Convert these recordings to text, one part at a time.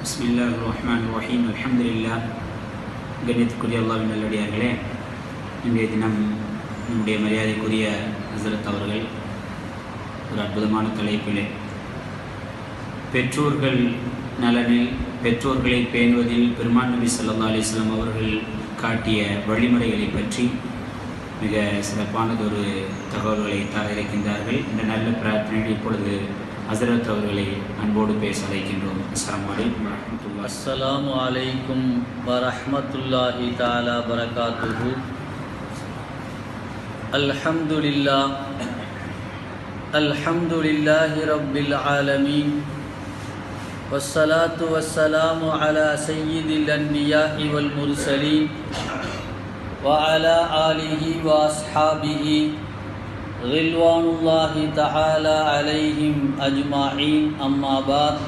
பிஸ்மில்லாஹிர் ரஹ்மானிர் ரஹீம். அல்ஹம்துலில்லாஹ். கண்ணியத்துக்குரிய அல்லாஹ்வின் நல்லடியார்களே, இன்றைய தினம் நம்முடைய மரியாதைக்குரிய ஹஸரத் அவர்கள் ஒரு அற்புதமான தலைப்பிலே பெற்றோர்கள் நலனில், பெற்றோர்களை பேணுவதில் பெருமான் நபி ஸல்லல்லாஹு அலைஹி வஸல்லம் அவர்கள் காட்டிய வழிமுறைகளை பற்றி மிக சிறப்பானதொரு தகவல்களை தர இருக்கின்றார்கள். இந்த நல்ல பிரார்த்தனையில் இப்பொழுது ஹஸரத் அவர்களை அன்போடு பேச அழைக்கின்றோம். அஸ்ஸலாமு அலைக்கும் வரஹ்மத்துல்லாஹி. அஸ்ஸலாமு அலைக்கும் வரஹ்மத்துல்லாஹி தஆலா பரகாத்துஹு. அல்ஹம்துலில்லாஹ் அல்ஹம்துலில்லாஹி ரப்பில் ஆலமீன். வஸ்ஸலாத்து வஸ்ஸலாமு அலா சய்யிதில் அன்பியாஇ வல் முர்சலீன் வ அலா ஆலிஹி வ அஸ்ஹாபிஹி ரில்வானுல்லாஹி தஆலா அலைஹிம் அஜ்மஈன். அம்மா பாத்.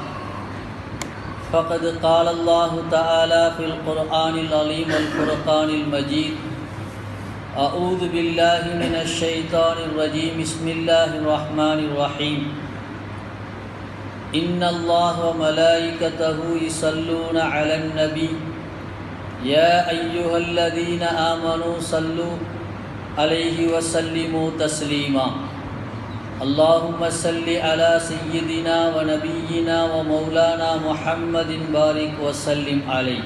فقد قال الله تعالى في القرآن العظيم والفرقان المجيد: أعوذ بالله من الشيطان الرجيم. بسم الله الرحمن الرحيم. إن الله وملائكته يصلون على النبي يا أيها الذين آمنوا صلوا عليه وسلموا تسليما. اللهم صل على سيدنا ونبينا ومولانا محمد بارك وسلم عليه.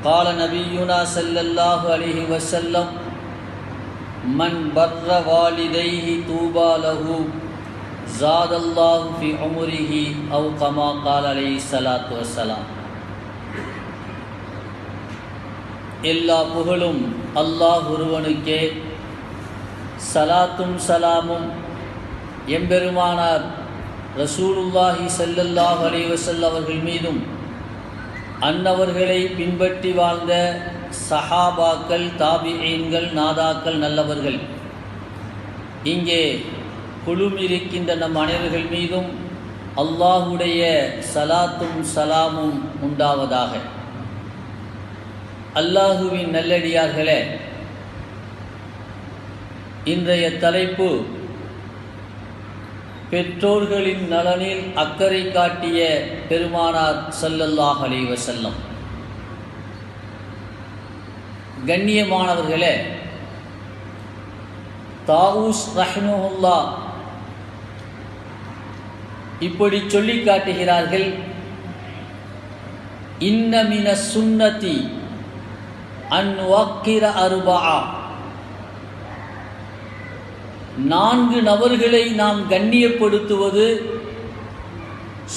قال نبينا صلى الله عليه وسلم: من بر والديه طوبى له زاد الله في عمره أو كما قال عليه الصلاة والسلام. எல்லா புகழும் அல்லாஹ் ஒருவனுக்கே, சலாத்தும் சலாமும் எம்பெருமானார் ரசூலுல்லாஹி ஸல்லல்லாஹு அலைஹி வஸல்லம் அவர்கள் மீதும், அன்னவர்களை பின்பற்றி வாழ்ந்த சஹாபாக்கள், தாபிஈன்கள், நாதாக்கள், நல்லவர்கள், இங்கே குழுமிருக்கின்ற நம் அனைவர்கள் மீதும் அல்லாஹுடைய சலாத்தும் சலாமும் உண்டாவதாக. அல்லாஹுவின் நல்லடியார்களே, இன்றைய தலைப்பு பெற்றோர்களின் நலனில் அக்கறை காட்டிய பெருமானார் ஸல்லல்லாஹு அலைஹி வஸல்லம். கண்ணியமானவர்களே, தாவூஸ் ரஹ்மஹுல்லாஹ் இப்படி சொல்லி காட்டுகிறார்கள்: இன்ன மின சுன்னதி அன் வக்கிர அர்பஆ. 4 நபர்களை நாம் கண்ணியப்படுத்துவது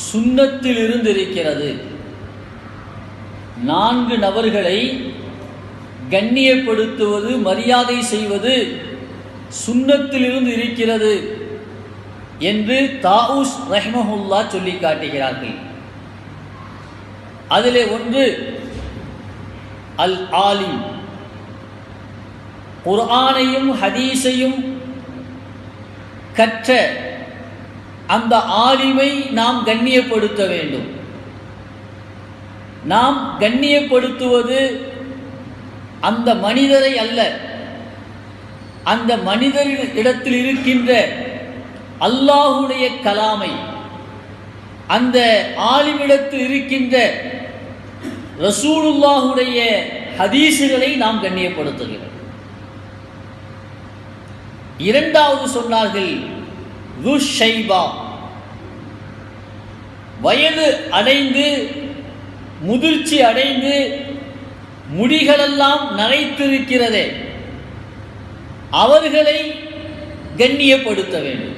சுன்னத்தில் இருந்திருக்கிறது. 4 நபர்களை கண்ணியப்படுத்துவது, மரியாதை செய்வது சுன்னத்தில் இருந்து இருக்கிறது என்று தாவூஸ் ரஹ்மஹுல்லாஹ் சொல்லி காட்டுகிறார்கள். அதிலே ஒன்று அல் ஆலிம். குர்ஆனையும் ஹதீஸையும் கற்ற அந்த ஆலிமை நாம் கண்ணியப்படுத்த வேண்டும். நாம் கண்ணியப்படுத்துவது அந்த மனிதரை அல்ல, அந்த மனிதரிடத்தில் இருக்கின்ற அல்லாஹுடைய கலாமை, அந்த ஆலிமிடத்தில் இருக்கின்ற ரசூலுல்லாஹுடைய ஹதீஸுகளை நாம் கண்ணியப்படுத்துகிறோம். இரண்டாவது சொன்னார்கள் ஷைபா. வயது அடைந்து, முதிர்ச்சி அடைந்து, முடிகளெல்லாம் நரைத்திருக்கிறதே, அவர்களை கண்ணியப்படுத்த வேண்டும்.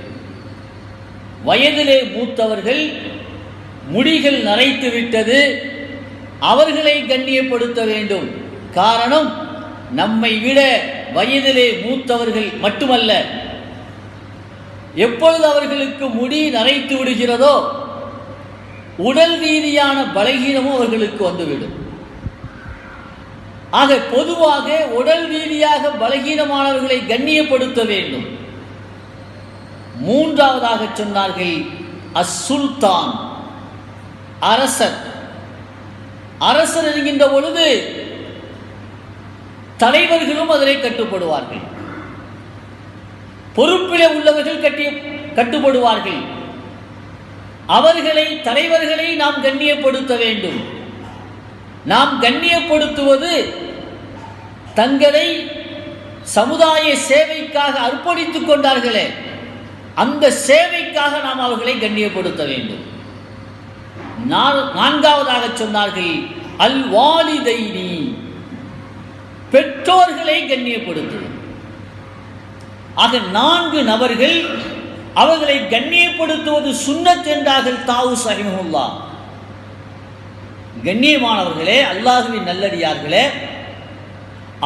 வயதிலே மூத்தவர்கள், முடிகள் நரைத்து விட்டது, அவர்களை கண்ணியப்படுத்த வேண்டும். காரணம், நம்மை விட வயதிலே மூத்தவர்கள் மட்டுமல்ல, எப்பொழுது அவர்களுக்கு முடி நரைத்து விடுகிறதோ உடல் ரீதியான பலகீனமும் அவர்களுக்கு வந்துவிடும். ஆக பொதுவாக உடல் ரீதியாக பலகீனமானவர்களை கண்ணியப்படுத்த வேண்டும். மூன்றாவதாக சொன்னார்கள் அஸ்ஸுல்தான், அரசர். அரசர் என்கின்ற பொழுது தலைவர்களும் அதிலே கட்டுப்படுவார்கள். பொறுப்பிலே உள்ளவர்கள் கட்டுப்படுவார்கள். அவர்களை, தலைவர்களை நாம் கண்ணியப்படுத்த வேண்டும். நாம் கண்ணியப்படுத்துவது தங்களை சமுதாய சேவைக்காக அர்ப்பணித்துக் கொண்டார்களே, அந்த சேவைக்காக நாம் அவர்களை கண்ணியப்படுத்த வேண்டும். நான்காவதாக சொன்னார்கள், அல் வாலிதைனி, பெற்றோர்களை கண்ணியப்படுத்துவது. ஆக 4 நபர்கள் அவர்களை கண்ணியப்படுத்துவது சுன்னத் என்றார்கள் தாவூஸ் ரஹிமஹுல்லாஹ். கண்ணியமானவர்களே, அல்லாஹ்வின் நல்லடியார்களே,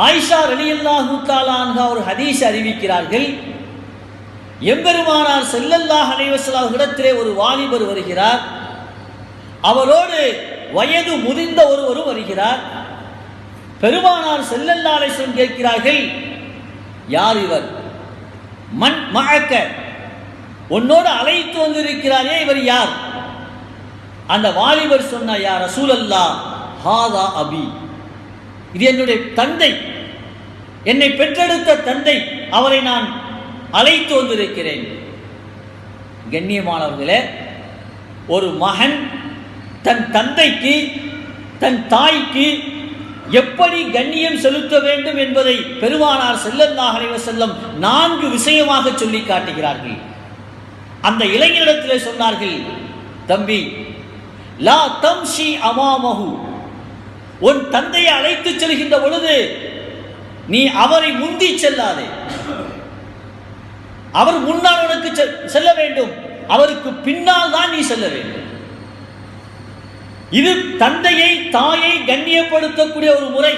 ஆயிஷா ரலியல்லாஹு தஆலா அன்ஹா ஒரு ஹதீஸ் அறிவிக்கிறார்கள். எம்பெருமானார் ஸல்லல்லாஹு அலைஹி வஸல்லம் இடத்திலே ஒரு வாலிபர் வருகிறார். அவரோடு வயது முதிர்ந்த ஒருவரும் வருகிறார். பெருமானார் ஸல்லல்லாஹு அலைஹி வஸல்லம் கேட்கிறார்கள், யார் இவர்? மன் மஅக, உன்னோடு அழைத்து வந்திருக்கிறாரே, இவர் யார்? அந்த வாலிபர் சொன்னார், யா ரசூலல்லாஹ், ஹாதா அபி, இது என்னுடைய தந்தை, என்னை பெற்றெடுத்த தந்தை, அவரை நான் அழைத்து வந்திருக்கிறேன். கண்ணியமானவர்களே, ஒரு மகன் தன் தந்தைக்கு, தன் தாய்க்கு எப்படி கண்ணியம் செலுத்த வேண்டும் என்பதை பெருமானார் ஸல்லல்லாஹு அலைஹி வஸல்லம் 4 விஷயமாக சொல்லி காட்டுகிறார்கள். அந்த இளைஞரிடத்திலே சொன்னார்கள், தம்பி, லா தம்ஷி அமாமஹு, உன் தந்தையை அழைத்து செல்கின்ற பொழுது நீ அவரை முந்தி செல்லாதே. அவர் முன்னால் உனக்கு செல்ல வேண்டும், அவருக்கு பின்னால் தான் நீ செல்ல வேண்டும். இது தந்தையை, தாயை கண்ணியப்படுத்தக்கூடிய ஒரு முறை.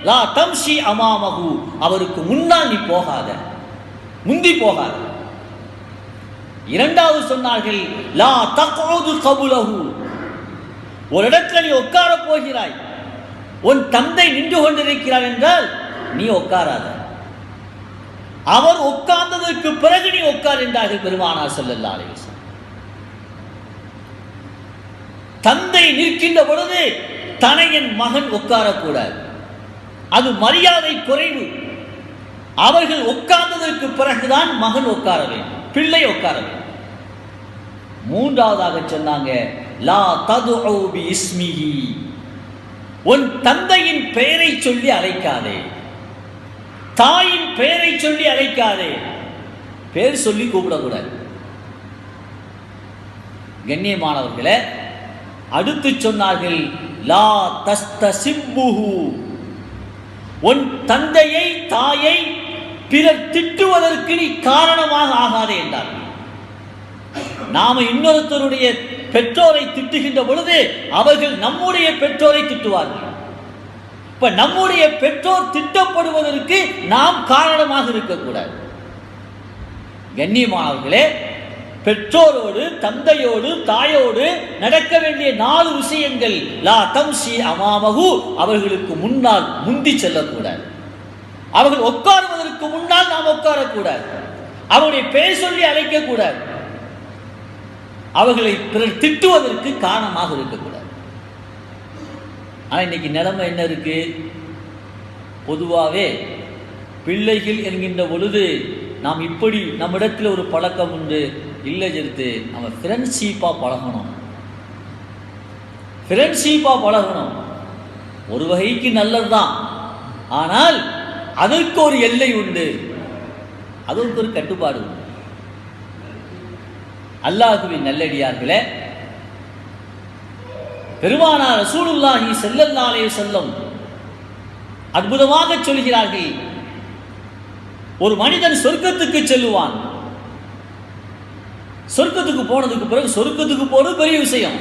லா தம்ஷி அமாமஹு, அவருக்கு முன்னால் நீ போகாத, முந்தி போகாத. இரண்டாவது சொன்னார்கள், லா தக்உது கபுலஹு, ஒரு இடத்துல நீ உட்கார போகிறாய், உன் தந்தை நின்று கொண்டிருக்கிறார் என்றால் நீ உட்காராத, அவர் உட்கார்ந்ததற்கு பிறகு நீ உட்கார் என்றார்கள் பெருமானார் ஸல்லல்லாஹு அலைஹி வஸல்லம். தந்தை நிற்கின்ற பொழுது தனையன் மகன் உட்காரக்கூடாது, அது மரியாதை குறைவு. அவர்கள் உட்கார்ந்ததற்கு பிறகுதான் மகன் உட்கார வேண்டும், பிள்ளை உட்கார வேண்டும். மூன்றாவதாக சொன்னாங்க, லா ததுஉ பி இஸ்மிஹி, உன் தந்தையின் பெயரை சொல்லி அழைக்காதே, தாயின் பெயரை சொல்லி அழைக்காதே, பேர் சொல்லி கூப்பிடக்கூடாது. கண்ணியமானவர்களே, அடுத்து சொன்னார்கள், லா தஸ்தசிப்புஹு, உன் தந்தையை, தாயை பிறர் திட்டுவதற்கு நீ காரணமாக ஆகாதே என்றார்கள். நாம இன்னொருத்தருடைய பெற்றோரை திட்டுகின்ற பொழுது அவர்கள் நம்முடைய பெற்றோரை திட்டுவார்கள். இப்ப நம்முடைய பெற்றோர் திட்டப்படுவதற்கு நாம் காரணமாக இருக்கக்கூடாது. கண்ணியமானவர்களே, பெற்றோரோடு, தந்தையோடு, தாயோடு நடக்க வேண்டிய 4 விஷயங்கள். லா தம்ஷி அமாமஹு, அவர்களுக்கு முன்னால் முந்தி செல்லக்கூடாது, அவர்கள் உட்காருவதற்கு முன்னால் நாம் உட்காரக்கூடாது, அவருடைய பெயர் சொல்லி அழைக்கக்கூடாது, அவர்களை பிறர் திட்டுவதற்கு காரணமாக இருக்கக்கூடாது. ஆனால் இன்னைக்கு நிலைமை என்ன இருக்கு? பொதுவாகவே பிள்ளைகள் என்கின்ற பொழுது நாம் இப்படி நம்மிடத்தில் ஒரு பழக்கம் உண்டு, இல்லை ஜெருத்து, நம்ம ஃப்ரெண்ட்ஷிப்பாக பழகணும், ஃப்ரெண்ட்ஷிப்பாக பழகணும். ஒரு வகைக்கு நல்லது தான், ஆனால் அதற்கு ஒரு எல்லை உண்டு, அதற்கு ஒரு கட்டுப்பாடு உண்டு. அல்லாஹ்வின் நல்லடியார்களே, பெருமானார் ரசூலுல்லாஹி ஸல்லல்லாஹு அலைஹி வஸல்லம் அற்புதமாக சொல்கிறார்கள், ஒரு மனிதன் சொர்க்கத்துக்கு செல்லுவான். சொர்க்கத்துக்கு போனதுக்கு பிறகு, சொர்க்கத்துக்கு போறது பெரிய விஷயம்,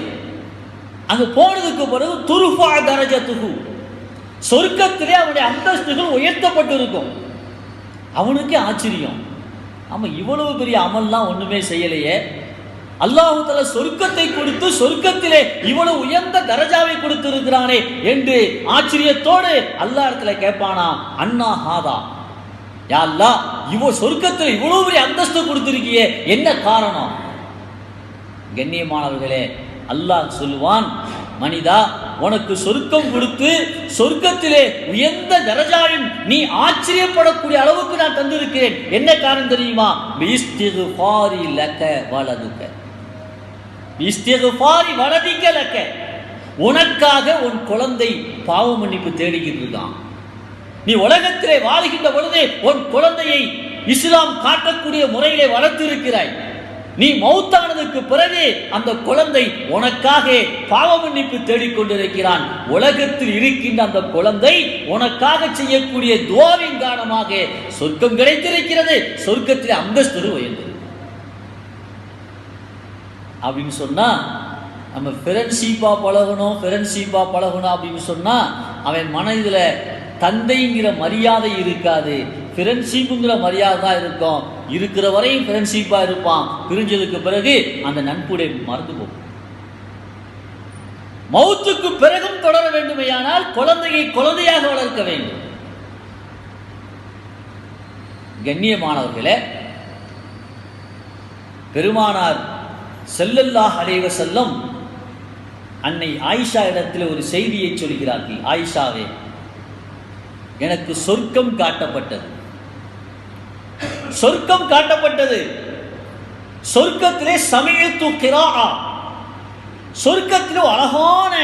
அங்க போனதுக்கு பிறகு துர்ஃபா தரஜத்துஹு, சொர்க்கத்திலே அவனுடைய அந்தஸ்துகள் உயர்த்தப்பட்டு இருக்கும். அவனுக்கு ஆச்சரியம், ஆமா இவ்வளவு பெரிய அமல்லாம் ஒண்ணுமே செய்யலையே, அல்லாஹ் தஆலா சொர்க்கத்தை கொடுத்து சொர்க்கத்திலே இவ்வளவு உயர்ந்த தரஜாவை கொடுத்து இருக்கிறானே என்று ஆச்சரியத்தோடு அல்லாஹ் இடத்துல கேட்பானா, அண்ணா ஹாதா, யா அல்லாஹ், சொர்க்கத்தில் இவ்வளவு பெரிய அந்தஸ்து கொடுத்திருக்கியே, என்ன காரணம்? கண்ணியமானவர்களே, அல்லாஹ் சொல்லுவான், மனிதா, உனக்கு சொர்க்கம் கொடுத்து சொர்க்கத்திலே உயர்ந்த தரஜாவின் நீ ஆச்சரியப்படக்கூடிய அளவுக்கு நான் தந்திருக்கிறேன். என்ன காரணம் தெரியுமா? பிஸ்திக்ஃபாரி லக வலதுக, இஸ்திக்ஃபாரி வலதிக லக, உனக்காக உன் குழந்தை பாவ மன்னிப்பு தேடிக்கிட்டு இருக்கான். நீ உலகத்திலே வாழ்கின்ற பொழுது உன் குழந்தையை இஸ்லாம் காட்டக்கூடிய முறையிலே வளர்த்து இருக்கிறாய். நீ மௌத்தானதுக்கு பிறகு அந்த குழந்தை உனக்காக பாவ மன்னிப்பு தேடிக்கொண்டிருக்கிறான். உலகத்தில் இருக்கின்ற அந்த குழந்தை உனக்காக செய்யக்கூடிய துஆவின் காரணமாக சொர்க்கம் கிடைத்திருக்கிறது. சொர்க்கத்தில் அந்தஸ்து உயர்ந்தது அப்படின்னு சொன்னா, நம்ம ஃப்ரெண்ட்ஷிப்பா பழகணும் அப்படின்னு சொன்னா அவன் மனதில் தந்தைங்கிற மரியாதை இருக்காது, ஃப்ரெண்ட்ஷிப்புங்கிற மரியாதை தான் இருக்கும். இருக்கிற வரையும் ஃப்ரெண்ட்ஷிப்பா இருப்பான், பிரிஞ்சதுக்கு பிறகு அந்த நட்புடைய மறந்து போகும். மௌத்துக்கு பிறகும் தொடர வேண்டுமையானால் குழந்தையை குழந்தையாக வளர்க்க வேண்டும். கண்ணியமானவர்களே, பெருமானார் ஸல்லல்லாஹு அலைஹி வஸல்லம் அன்னை ஆயிஷா இடத்தில் ஒரு செய்தியை சொல்கிறார்கள். ஆயிஷாவே, எனக்கு சொர்க்கம் காட்டப்பட்டது. சொர்க்கம் காட்டப்பட்டது. சொர்க்கத்திலே சமயத்து கிராஆ, சொர்க்கத்திலே அழகான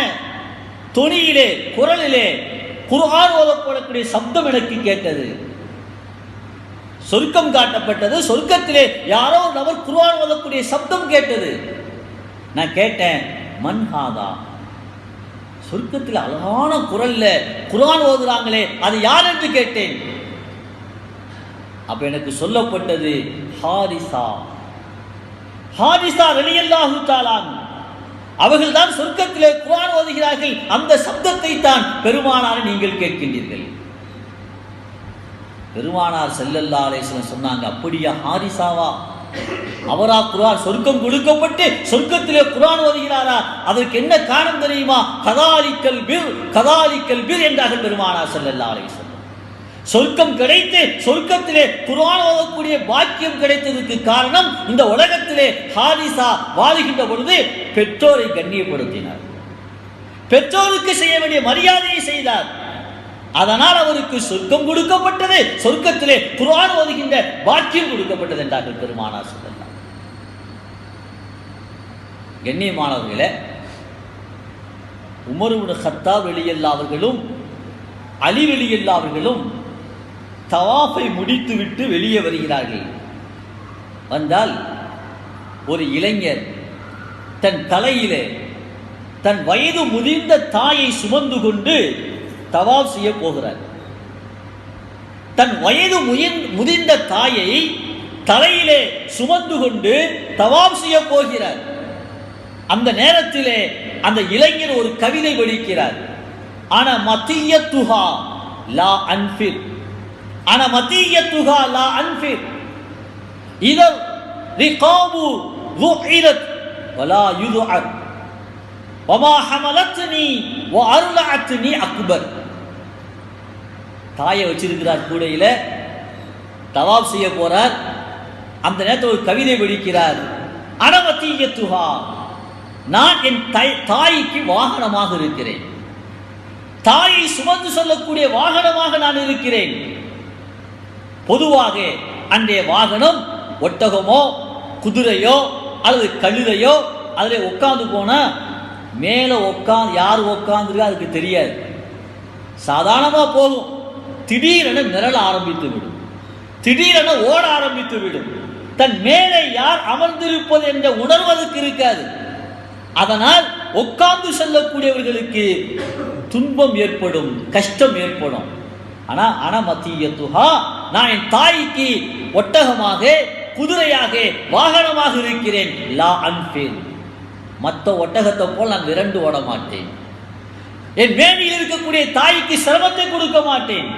தொனியிலே குரலிலே குர்ஆன் ஓதப்படக்கூடிய சப்தம் எனக்கு கேட்டது. சொர்க்கம் காட்டப்பட்டது. சொர்க்கத்திலே யாரோ ஒரு நபர் குர்ஆன் ஓதக்கூடிய சப்தம் கேட்டது. நான் கேட்டேன், மன்ஹாதா, சொர்க்கத்தில் அழகான குரல்ல குர்ஆன் ஓதுறாங்களே அது யார் என்று கேட்டேன். அப்ப எனக்கு சொல்லப்பட்டது ஹாரிசா. ஹாரிசா ரலியல்லாஹு தஆலா அவர்கள் தான் சொர்க்கத்திலே குர்ஆன் ஓதுகிறார்கள். அந்த சப்தத்தை தான் பெருமானாரை நீங்கள் கேட்கின்றீர்கள். பெருமானார் ஸல்லல்லாஹு அலைஹி வஸல்லம் சொன்னாங்க, அப்படியா ஹாரிசாவா? அவரா குர்ஆன் சொர்க்கம் கொடுக்கப்பட்டு சொர்க்கத்திலே குர்ஆன் ஓதுகிறாரா? அதற்கு என்ன காரணம் தெரியுமா? கதாலிக்கல் பிர் என்றார்கள் பெருமானார் ஸல்லல்லாஹு அலைஹி வஸல்லம். சொர்க்கம் கிடைத்து சொர்க்கத்திலே குர்ஆன் ஓதக்கூடிய பாக்கியம் கிடைத்ததற்கு காரணம், இந்த உலகத்திலே ஹாரிசா வாழுகின்ற பொழுது பெற்றோரை கண்ணியப்படுத்தினார், பெற்றோருக்கு செய்ய வேண்டிய மரியாதையை செய்தார். அதனால் அவருக்கு சொர்க்கம் கொடுக்கப்பட்டது, சொர்க்கத்திலே குர்ஆன் ஓதுகின்ற பாக்கியம் கொடுக்கப்பட்டது என்றார்கள் பெருமானார் ஸல்லல்லாஹு. கண்ணியமானவர்களே, உமர் இப்னு கத்தாப் ரலியல்லாஹு அவர்களும் அலி ரலியல்லாஹு அவர்களும் தவாஃபை முடித்துவிட்டு வெளியே வருகிறார்கள். வந்தால் ஒரு இளைஞர் தன் தலையிலே தன் வயது முதிர்ந்த தாயை சுமந்து கொண்டு தவாஃப் செய்ய போகிறார். தன் வயது முதிர்ந்த தாயை தலையிலே சுமந்து கொண்டு தவாஃப் செய்ய போகிறார். அந்த நேரத்திலே அந்த இளைஞர் ஒரு கவிதை படிக்கிறார். ஆனா மத்தியத்துஹா லா அன்ஃபிர், ஆனா மத்தியத்துஹா லா அன்ஃபிர், இத ரிகாபு ருஇரத் வலா யுதுஅர் வமா ஹமலத்னி வ அர்லஅத்னி அக்பர். தாயை வச்சிருக்கிறார், கூடையில தவாப் செய்ய போறார். அந்த நேரத்தில் ஒரு கவிதை படிக்கிறார். அனவத்தியத்துஹா, நான் என் தாய்க்கு வாகனமாக இருக்கிறேன், தாயை சுமந்து சொல்லக்கூடிய வாகனமாக நான் இருக்கிறேன். பொதுவாக அன்றைய வாகனம் ஒட்டகமோ குதிரையோ அல்லது கழுதையோ அதில் உட்கார்ந்து போனா மேலே யார் உட்கார்ந்துருக்கா அதுக்கு தெரியாது, சாதாரணமாக போகும். திடீரென மிரள ஆரம்பித்து விடும், திடீரென ஓட ஆரம்பித்து விடும். தன் மேலே யார் அமர்ந்திருப்பது என்ற உணர்வதற்கு இருக்காது. அதனால் உட்கார்ந்து செல்லக்கூடியவர்களுக்கு துன்பம் ஏற்படும், கஷ்டம் ஏற்படும். ஆனால் அனமத்தியத்துஹா, நான் என் தாய்க்கு ஒட்டகமாக குதிரையாக வாகனமாக இருக்கிறேன். லா அன்ஃபிர், மற்ற ஒட்டகத்தை போல் நான் விரண்டு ஓட மாட்டேன். என் மேனியில் இருக்கக்கூடிய தாய்க்கு சிரமத்தை கொடுக்க மாட்டேன்.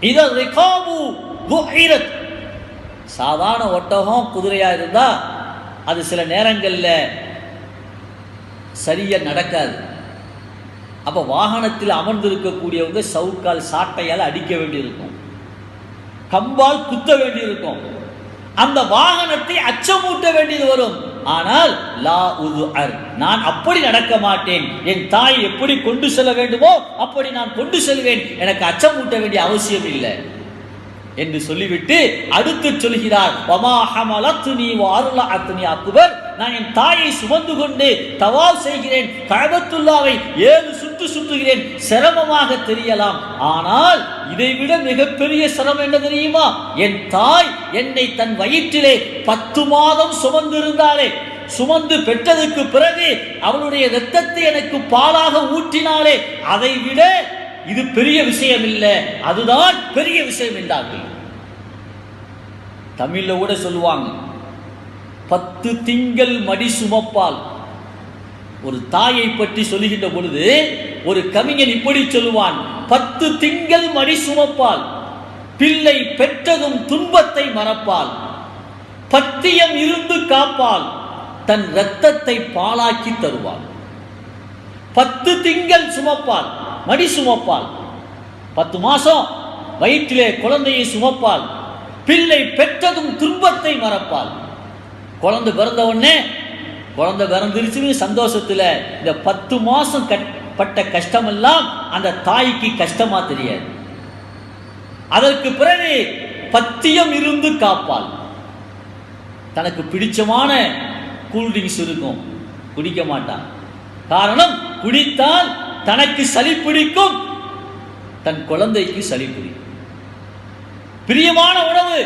இத ரிகாபு ருஇரத், சாதாரண ஒட்டகம் குதிரையா இருந்தா அது சில நேரங்களில் சரியா நடக்காது. அப்ப வாகனத்தில் அமர்ந்திருக்கக்கூடியவங்க சவுக்கால் சாட்டையால் அடிக்க வேண்டியிருக்கும், கம்பால் குத்த வேண்டியிருக்கும், அந்த வாகனத்தை அச்சமூட்ட வேண்டியது வரும். ஆனால் லா உதுஅர், நான் அப்படி நடக்க மாட்டேன். என் தாய் எப்படி கொண்டு செல்ல வேண்டுமோ அப்படி நான் கொண்டு செல்வேன், எனக்கு அச்சமூட்ட வேண்டிய அவசியம் இல்லை என்று சொல்லிவிட்டு அடுத்து சொல்கிறார், வமா ஹமலத்னி வ அர்லஅத்னி அக்பர், நான் என் தாயை சுமந்து கொண்டு தவாஃப் செய்கிறேன், கஅபத்துல்லாவை 7 சுற்று சுற்றுகிறேன். சிரமமாக தெரியலாம், ஆனால் இதைவிட மிகப்பெரிய சிரமம் என்ன தெரியுமா? என் தாய் என்னை தன் வயிற்றிலே 10 மாதம் சுமந்திருந்தாரே, சுமந்து பெற்றதுக்கு பிறகு அவளுடைய இரத்தத்தை எனக்கு பாலாக ஊற்றினாலே, அதை விட இது பெரிய விஷயம் இல்லை, அதுதான் பெரிய விஷயம் என்றார்கள். தமிழ்ல கூட சொல்லுவாங்க, 10 திங்கள் மடி சுமப்பால். ஒரு தாயை பற்றி சொல்லுகின்ற பொழுது ஒரு கவிஞன் இப்படி சொல்லுவான், 10 திங்கள் மடி சுமப்பால், பிள்ளை பெற்றதும் துன்பத்தை மறப்பால், பத்தியம் இருந்து காப்பால், தன் இரத்தத்தை பாலாக்கி தருவாள். 10 திங்கள் சுமப்பால், மடி சுமப்பால், 10 மாசம் வயிற்றிலே குழந்தையை சுமப்பால், பிள்ளை பெற்றதும் துன்பத்தை மறப்பால். குழந்தை பிறந்த உடனே, குழந்தை பிறந்துருச்சுன்னு சந்தோஷத்துல இந்த 10 மாசம் பட்ட கஷ்டமெல்லாம் அந்த தாய்க்கு கஷ்டமா தெரியாது. அதற்கு பிறகு பத்தியம் இருந்து காப்பால். தனக்கு பிடிச்சமான கூல்ட்ரிங்க்ஸ் இருக்கும், குடிக்க மாட்டான். காரணம், குடித்தால் தனக்கு சளி பிடிக்கும், தன் குழந்தைக்கு சளி பிடிக்கும். பிரியமான உணவு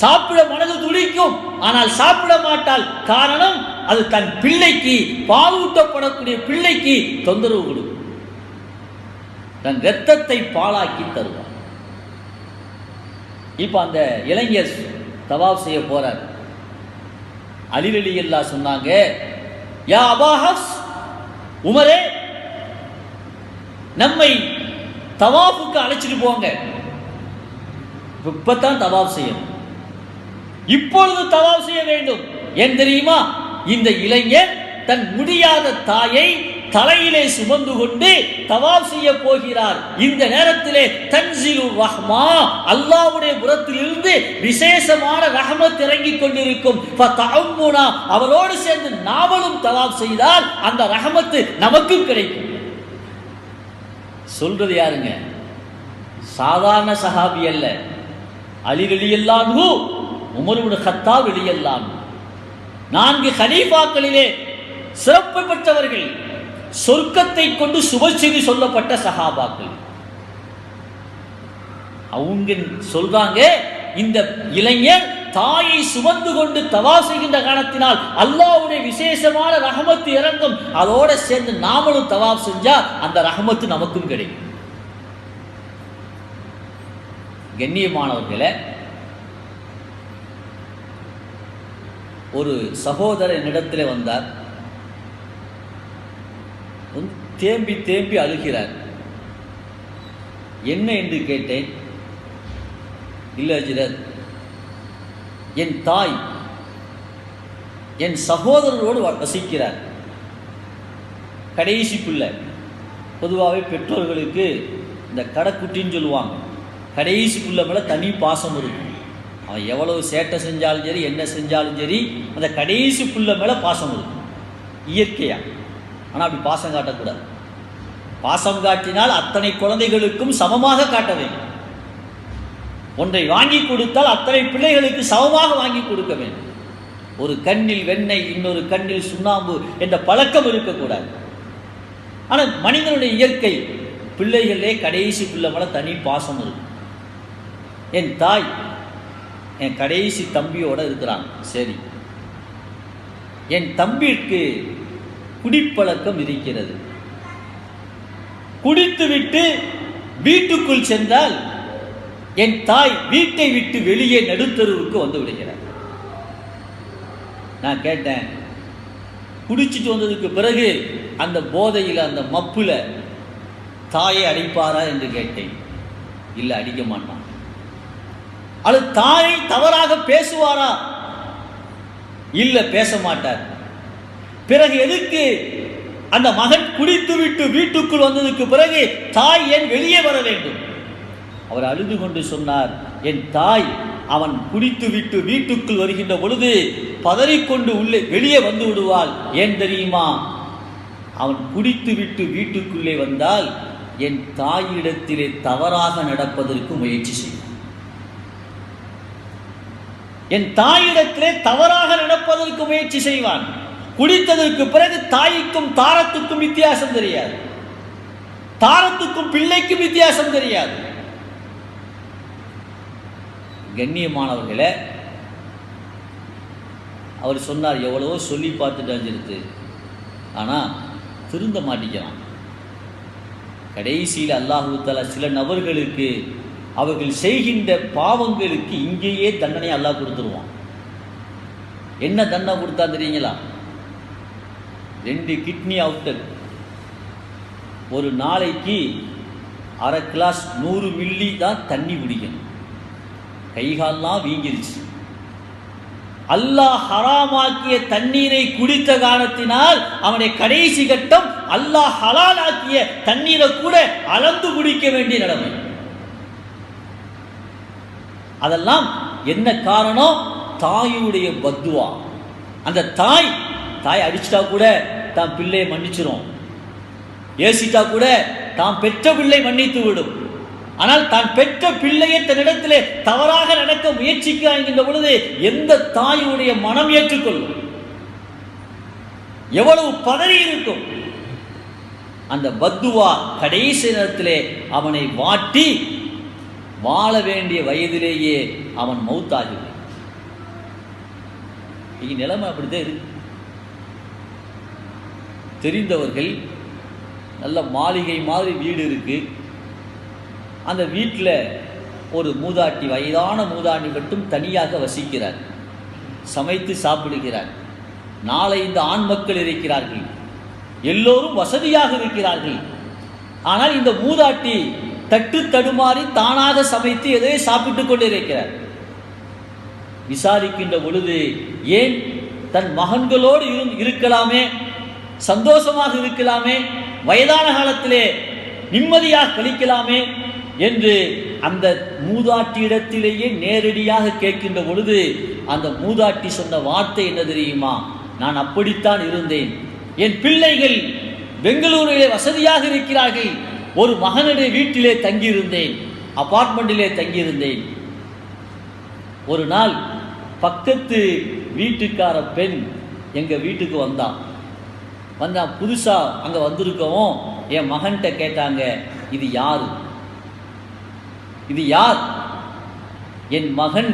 சாப்பிட மனது துடிக்கும், ஆனால் சாப்பிட மாட்டாள். காரணம், அது தன் பிள்ளைக்கு, பாலூட்டப்படக்கூடிய பிள்ளைக்கு தொந்தரவு கொடுக்கும். தன் இரத்தத்தை பாலாக்கி தருவார். இப்ப அந்த இளைஞர் தவாப் செய்ய போறார். அலி ரலியல்லாஹு சொன்னாங்க, யா அபா ஹஃப்ஸ், உமரே, நம்மை தவாஃபுக்கு அழைச்சிட்டு போங்க. இப்பதான் தவாஃப் செய்யணும், இப்பொழுது தவாஃப் செய்ய வேண்டும். ஏன் தெரியுமா? இந்த இளைஞர் தன் முடியாத தாயை தலையிலே சுமந்து கொண்டு தவாஃப் செய்ய போகிறார். இந்த நேரத்திலே தன்சிலுர் ரஹ்மா, அல்லாஹ்வுடைய புறத்திலிருந்து விசேஷமான ரஹ்மத் இறங்கிக் கொண்டிருக்கும். ஃபதஅம்முனா, அவரோடு சேர்ந்து நாமளும் தவாஃப் செய்தால் அந்த ரஹ்மத் நமக்கு கிடைக்கும். சொல்றது யாருங்க? சாதாரண சஹாபி அல்ல, அலி ரலியல்லாஹு அன்ஹு, உமர் இப்னு கத்தாப் ரலியல்லாஹு அன்ஹு, 4 கலீஃபாக்களிலே சிறப்பு பெற்றவர்கள், சொர்க்கத்தை கொண்டு சுபச்செய்தி சொல்லப்பட்ட சஹாபாக்கள். அவங்க சொல்றாங்க, இந்த இளைஞர் தாயை சுமந்து கொண்டு தவாஃப் செய்கின்ற காரணத்தினால் அல்லாஹ்வுடைய விசேஷமான ரஹமத்து இறங்கும். அதோட சேர்ந்து நாமளும் தவாஃப் செஞ்சா அந்த ரஹமத்து நமக்கும் கிடைக்கும். கண்ணியமானவர்களே, ஒரு சகோதரர் என்னிடத்தில் வந்தார். தேம்பி தேம்பி அழுகிறார். என்ன என்று கேட்டேன். இல்லை ஹஜ்ரத், என் தாய் என் சகோதரரோடு வசிக்கிறார். கடைசி பிள்ளை. பொதுவாகவே பெற்றோர்களுக்கு இந்த கடைக்குட்டின்னு சொல்லுவாங்க, கடைசி பிள்ளை மேலே தனி பாசம் இருக்கும். அவன் எவ்வளவு சேட்டை செஞ்சாலும் சரி, என்ன செஞ்சாலும் சரி, அந்த கடைசி பிள்ளை மேலே பாசம் இருக்கும் இயற்கையாக. ஆனால் அப்படி பாசம் காட்டக்கூடாது. பாசம் காட்டினால் அத்தனை குழந்தைகளுக்கும் சமமாக காட்ட வேண்டும். ஒன்றை வாங்கி கொடுத்தால் அத்தனை பிள்ளைகளுக்கு சமமாக வாங்கி கொடுக்க வேண்டும். ஒரு கண்ணில் வெண்ணெய், இன்னொரு கண்ணில் சுண்ணாம்பு என்ற பழக்கம் இருக்கக்கூடாது. ஆனால் மனிதனுடைய இயற்கை, பிள்ளைகளே கடைசி பிள்ளை மேலே தனி பாசம் இருக்கும். என் தாய் என் கடைசி தம்பியோடு இருக்கிறாங்க. சரி, என் தம்பிக்கு குடிப்பழக்கம் இருக்கிறது. குடித்துவிட்டு வீட்டுக்குள் சென்றால் என் தாய் வீட்டை விட்டு வெளியே நடுத்தருவுக்கு வந்து விடுகிறார். நான் கேட்டேன், குடிச்சிட்டு வந்ததுக்கு பிறகு அந்த போதையில், அந்த மப்புல தாயை அடிப்பாரா என்று கேட்டேன். இல்லை, அடிக்க மாட்டான். அது தாயை தவறாக பேசுவாரா? இல்லை, பேச மாட்டார். பிறகு எதுக்கு அந்த மகன் குடித்து விட்டு வீட்டுக்குள் வந்ததுக்கு பிறகு தாய் ஏன் வெளியே வர வேண்டும்? அவர் அழுது கொண்டு சொன்னார், என் தாய் அவன் குடித்து விட்டு வீட்டுக்குள் வருகின்ற பொழுது பதறிக்கொண்டு உள்ளே வெளியே வந்து விடுவாள். ஏன் தெரியுமா? அவன் குடித்து விட்டு வீட்டுக்குள்ளே வந்தால் என் தாயிடத்திலே தவறாக நடப்பதற்கு முயற்சி செய்வான். என் தாயிடத்திலே தவறாக நடப்பதற்கு முயற்சி செய்வான். குடித்ததற்கு பிறகு தாய்க்கும் தாரத்துக்கும் வித்தியாசம் தெரியாது, தாரத்துக்கும் பிள்ளைக்கும் வித்தியாசம் தெரியாது. கண்ணியமானவர்களே, அவர் சொன்னார், எவ்வளவோ சொல்லி பார்த்துட்டு அஞ்சிருத்து, ஆனால் திருந்த மாட்டிக்கிறான். கடைசியில் அல்லாஹு தஆலா சில நபர்களுக்கு அவர்கள் செய்கின்ற பாவங்களுக்கு இங்கேயே தண்டனை அல்லாஹ் கொடுத்துருவான். என்ன தண்டனை கொடுத்தா தெரியுங்களா? 2 கிட்னி அவுட்டர், ஒரு நாளைக்கு அரை கிளாஸ் 100 மில்லி தான் தண்ணி குடிக்கணும். கைகாலெலாம் வீங்கிருச்சு. அல்லாஹ் ஹராமாக்கிய தண்ணீரை குடித்த காரணத்தினால் அவனை கடைசி கட்டம் அல்லாஹ் ஹலாலாக்கிய தண்ணீரை கூட அளந்து குடிக்க வேண்டிய நிலைமை. அதெல்லாம் என்ன காரணம்? தாயுடைய பத்துவா. அந்த தாய் அடிச்சிட்டா கூட தான் பிள்ளையை மன்னிச்சிரும், ஏசிட்டா கூட தான் பெற்ற பிள்ளை மன்னித்து விடும். ஆனால் தான் பெற்ற பிள்ளையை தன்னிடத்திலே தவறாக நடக்க முயற்சிக்கின்ற பொழுது எந்த தாயுடைய மனம் ஏற்றுக்கொள்ளும்? எவ்வளவு பதறி இருக்கும். அந்த பத்துவா கடைசி நேரத்திலே அவனை வாட்டி வாழ வேண்டிய வயதிலேயே அவன் மௌத்தாகிவிடும். நிலைமை அப்படித்தான் இருக்கு. தெரிந்தவர்கள், நல்ல மாளிகை மாதிரி வீடு இருக்கு, அந்த வீட்டில் ஒரு மூதாட்டி, வயதான மூதாட்டி மட்டும் தனியாக வசிக்கிறார், சமைத்து சாப்பிடுகிறார். 4-5 ஆண் மக்கள் இருக்கிறார்கள், எல்லோரும் வசதியாக இருக்கிறார்கள். ஆனால் இந்த மூதாட்டி தட்டு தடுமாறி தானாக சமைத்து எதை சாப்பிட்டு கொண்டு இருக்கிறார். விசாரிக்கின்ற பொழுது, ஏன் தன் மகன்களோடு இருக்கலாமே, சந்தோஷமாக இருக்கலாமே, வயதான காலத்திலே நிம்மதியாக கழிக்கலாமே என்று அந்த மூதாட்டியிடத்திலேயே நேரடியாக கேட்கின்ற பொழுது அந்த மூதாட்டி சொன்ன வார்த்தை என்ன தெரியுமா? நான் அப்படித்தான் இருந்தேன், என் பிள்ளைகள் பெங்களூரிலே வசதியாக இருக்கிறார்கள், ஒரு மகனுடைய வீட்டிலே தங்கியிருந்தேன், அபார்ட்மெண்டிலே தங்கியிருந்தேன். ஒரு நாள் பக்கத்து வீட்டுக்கார பெண் எங்கள் வீட்டுக்கு வந்தான். புதுசாக அங்கே வந்திருக்கவும் என் மகன்கிட்ட கேட்டாங்க, இது யார்? இது யார்? என் மகன்,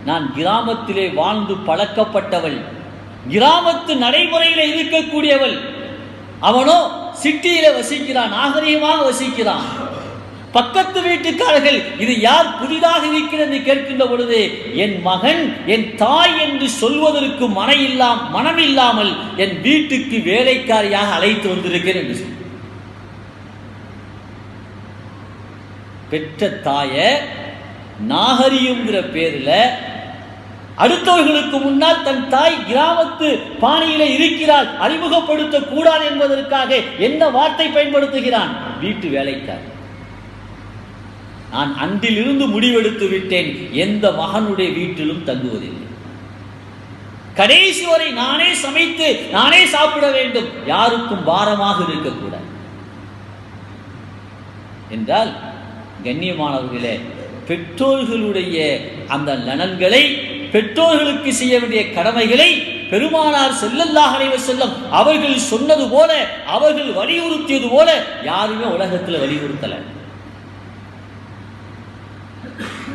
நான் கிராமத்திலே வாழ்ந்து பழக்கப்பட்டவள், கிராமத்து நடைமுறையில் இருக்கக்கூடியவள், அவனோ சிட்டியில வசிக்கிறான், நாகரீகமாக வசிக்கிறான். பக்கத்து வீட்டுக்காரர்கள் இது யார் புதிதாக இருக்கிறது கேட்கின்ற பொழுது என் மகன் என் தாய் என்று சொல்வதற்கு மனமில்லாமல் என் வீட்டுக்கு வேலைக்காரியாக அழைத்து வந்திருக்கிறேன் என்று சொல். பெற்ற தாய நாகரிகம்ங்கிற பேரில் அடுத்தவர்களுக்கு முன்னால் தன் தாய் கிராமத்து பாணியில இருக்கிறாள், அறிமுகப்படுத்த கூடாது என்பதற்காக என்ன வார்த்தை பயன்படுத்துகிறான்? வீட்டு வேலைக்காரி. நான் அன்றிலிருந்து முடிவெடுத்து விட்டேன், எந்த மகனுடைய வீட்டிலும் தங்குவதில்லை, கடைசி வரை நானே சமைத்து நானே சாப்பிட வேண்டும், யாருக்கும் பாரமாக இருக்கக்கூடாது என்றால், கண்ணியமானவர்களே, பெற்றோர்களுடைய அந்த நலன்களை, பெற்றோர்களுக்கு செய்ய வேண்டிய கடமைகளை பெருமானார் ஸல்லல்லாஹு அலைஹி வஸல்லம் அவர்கள் சொன்னது போல, அவர்கள் வலியுறுத்தியது போல யாருமே உலகத்தில் வலியுறுத்தல.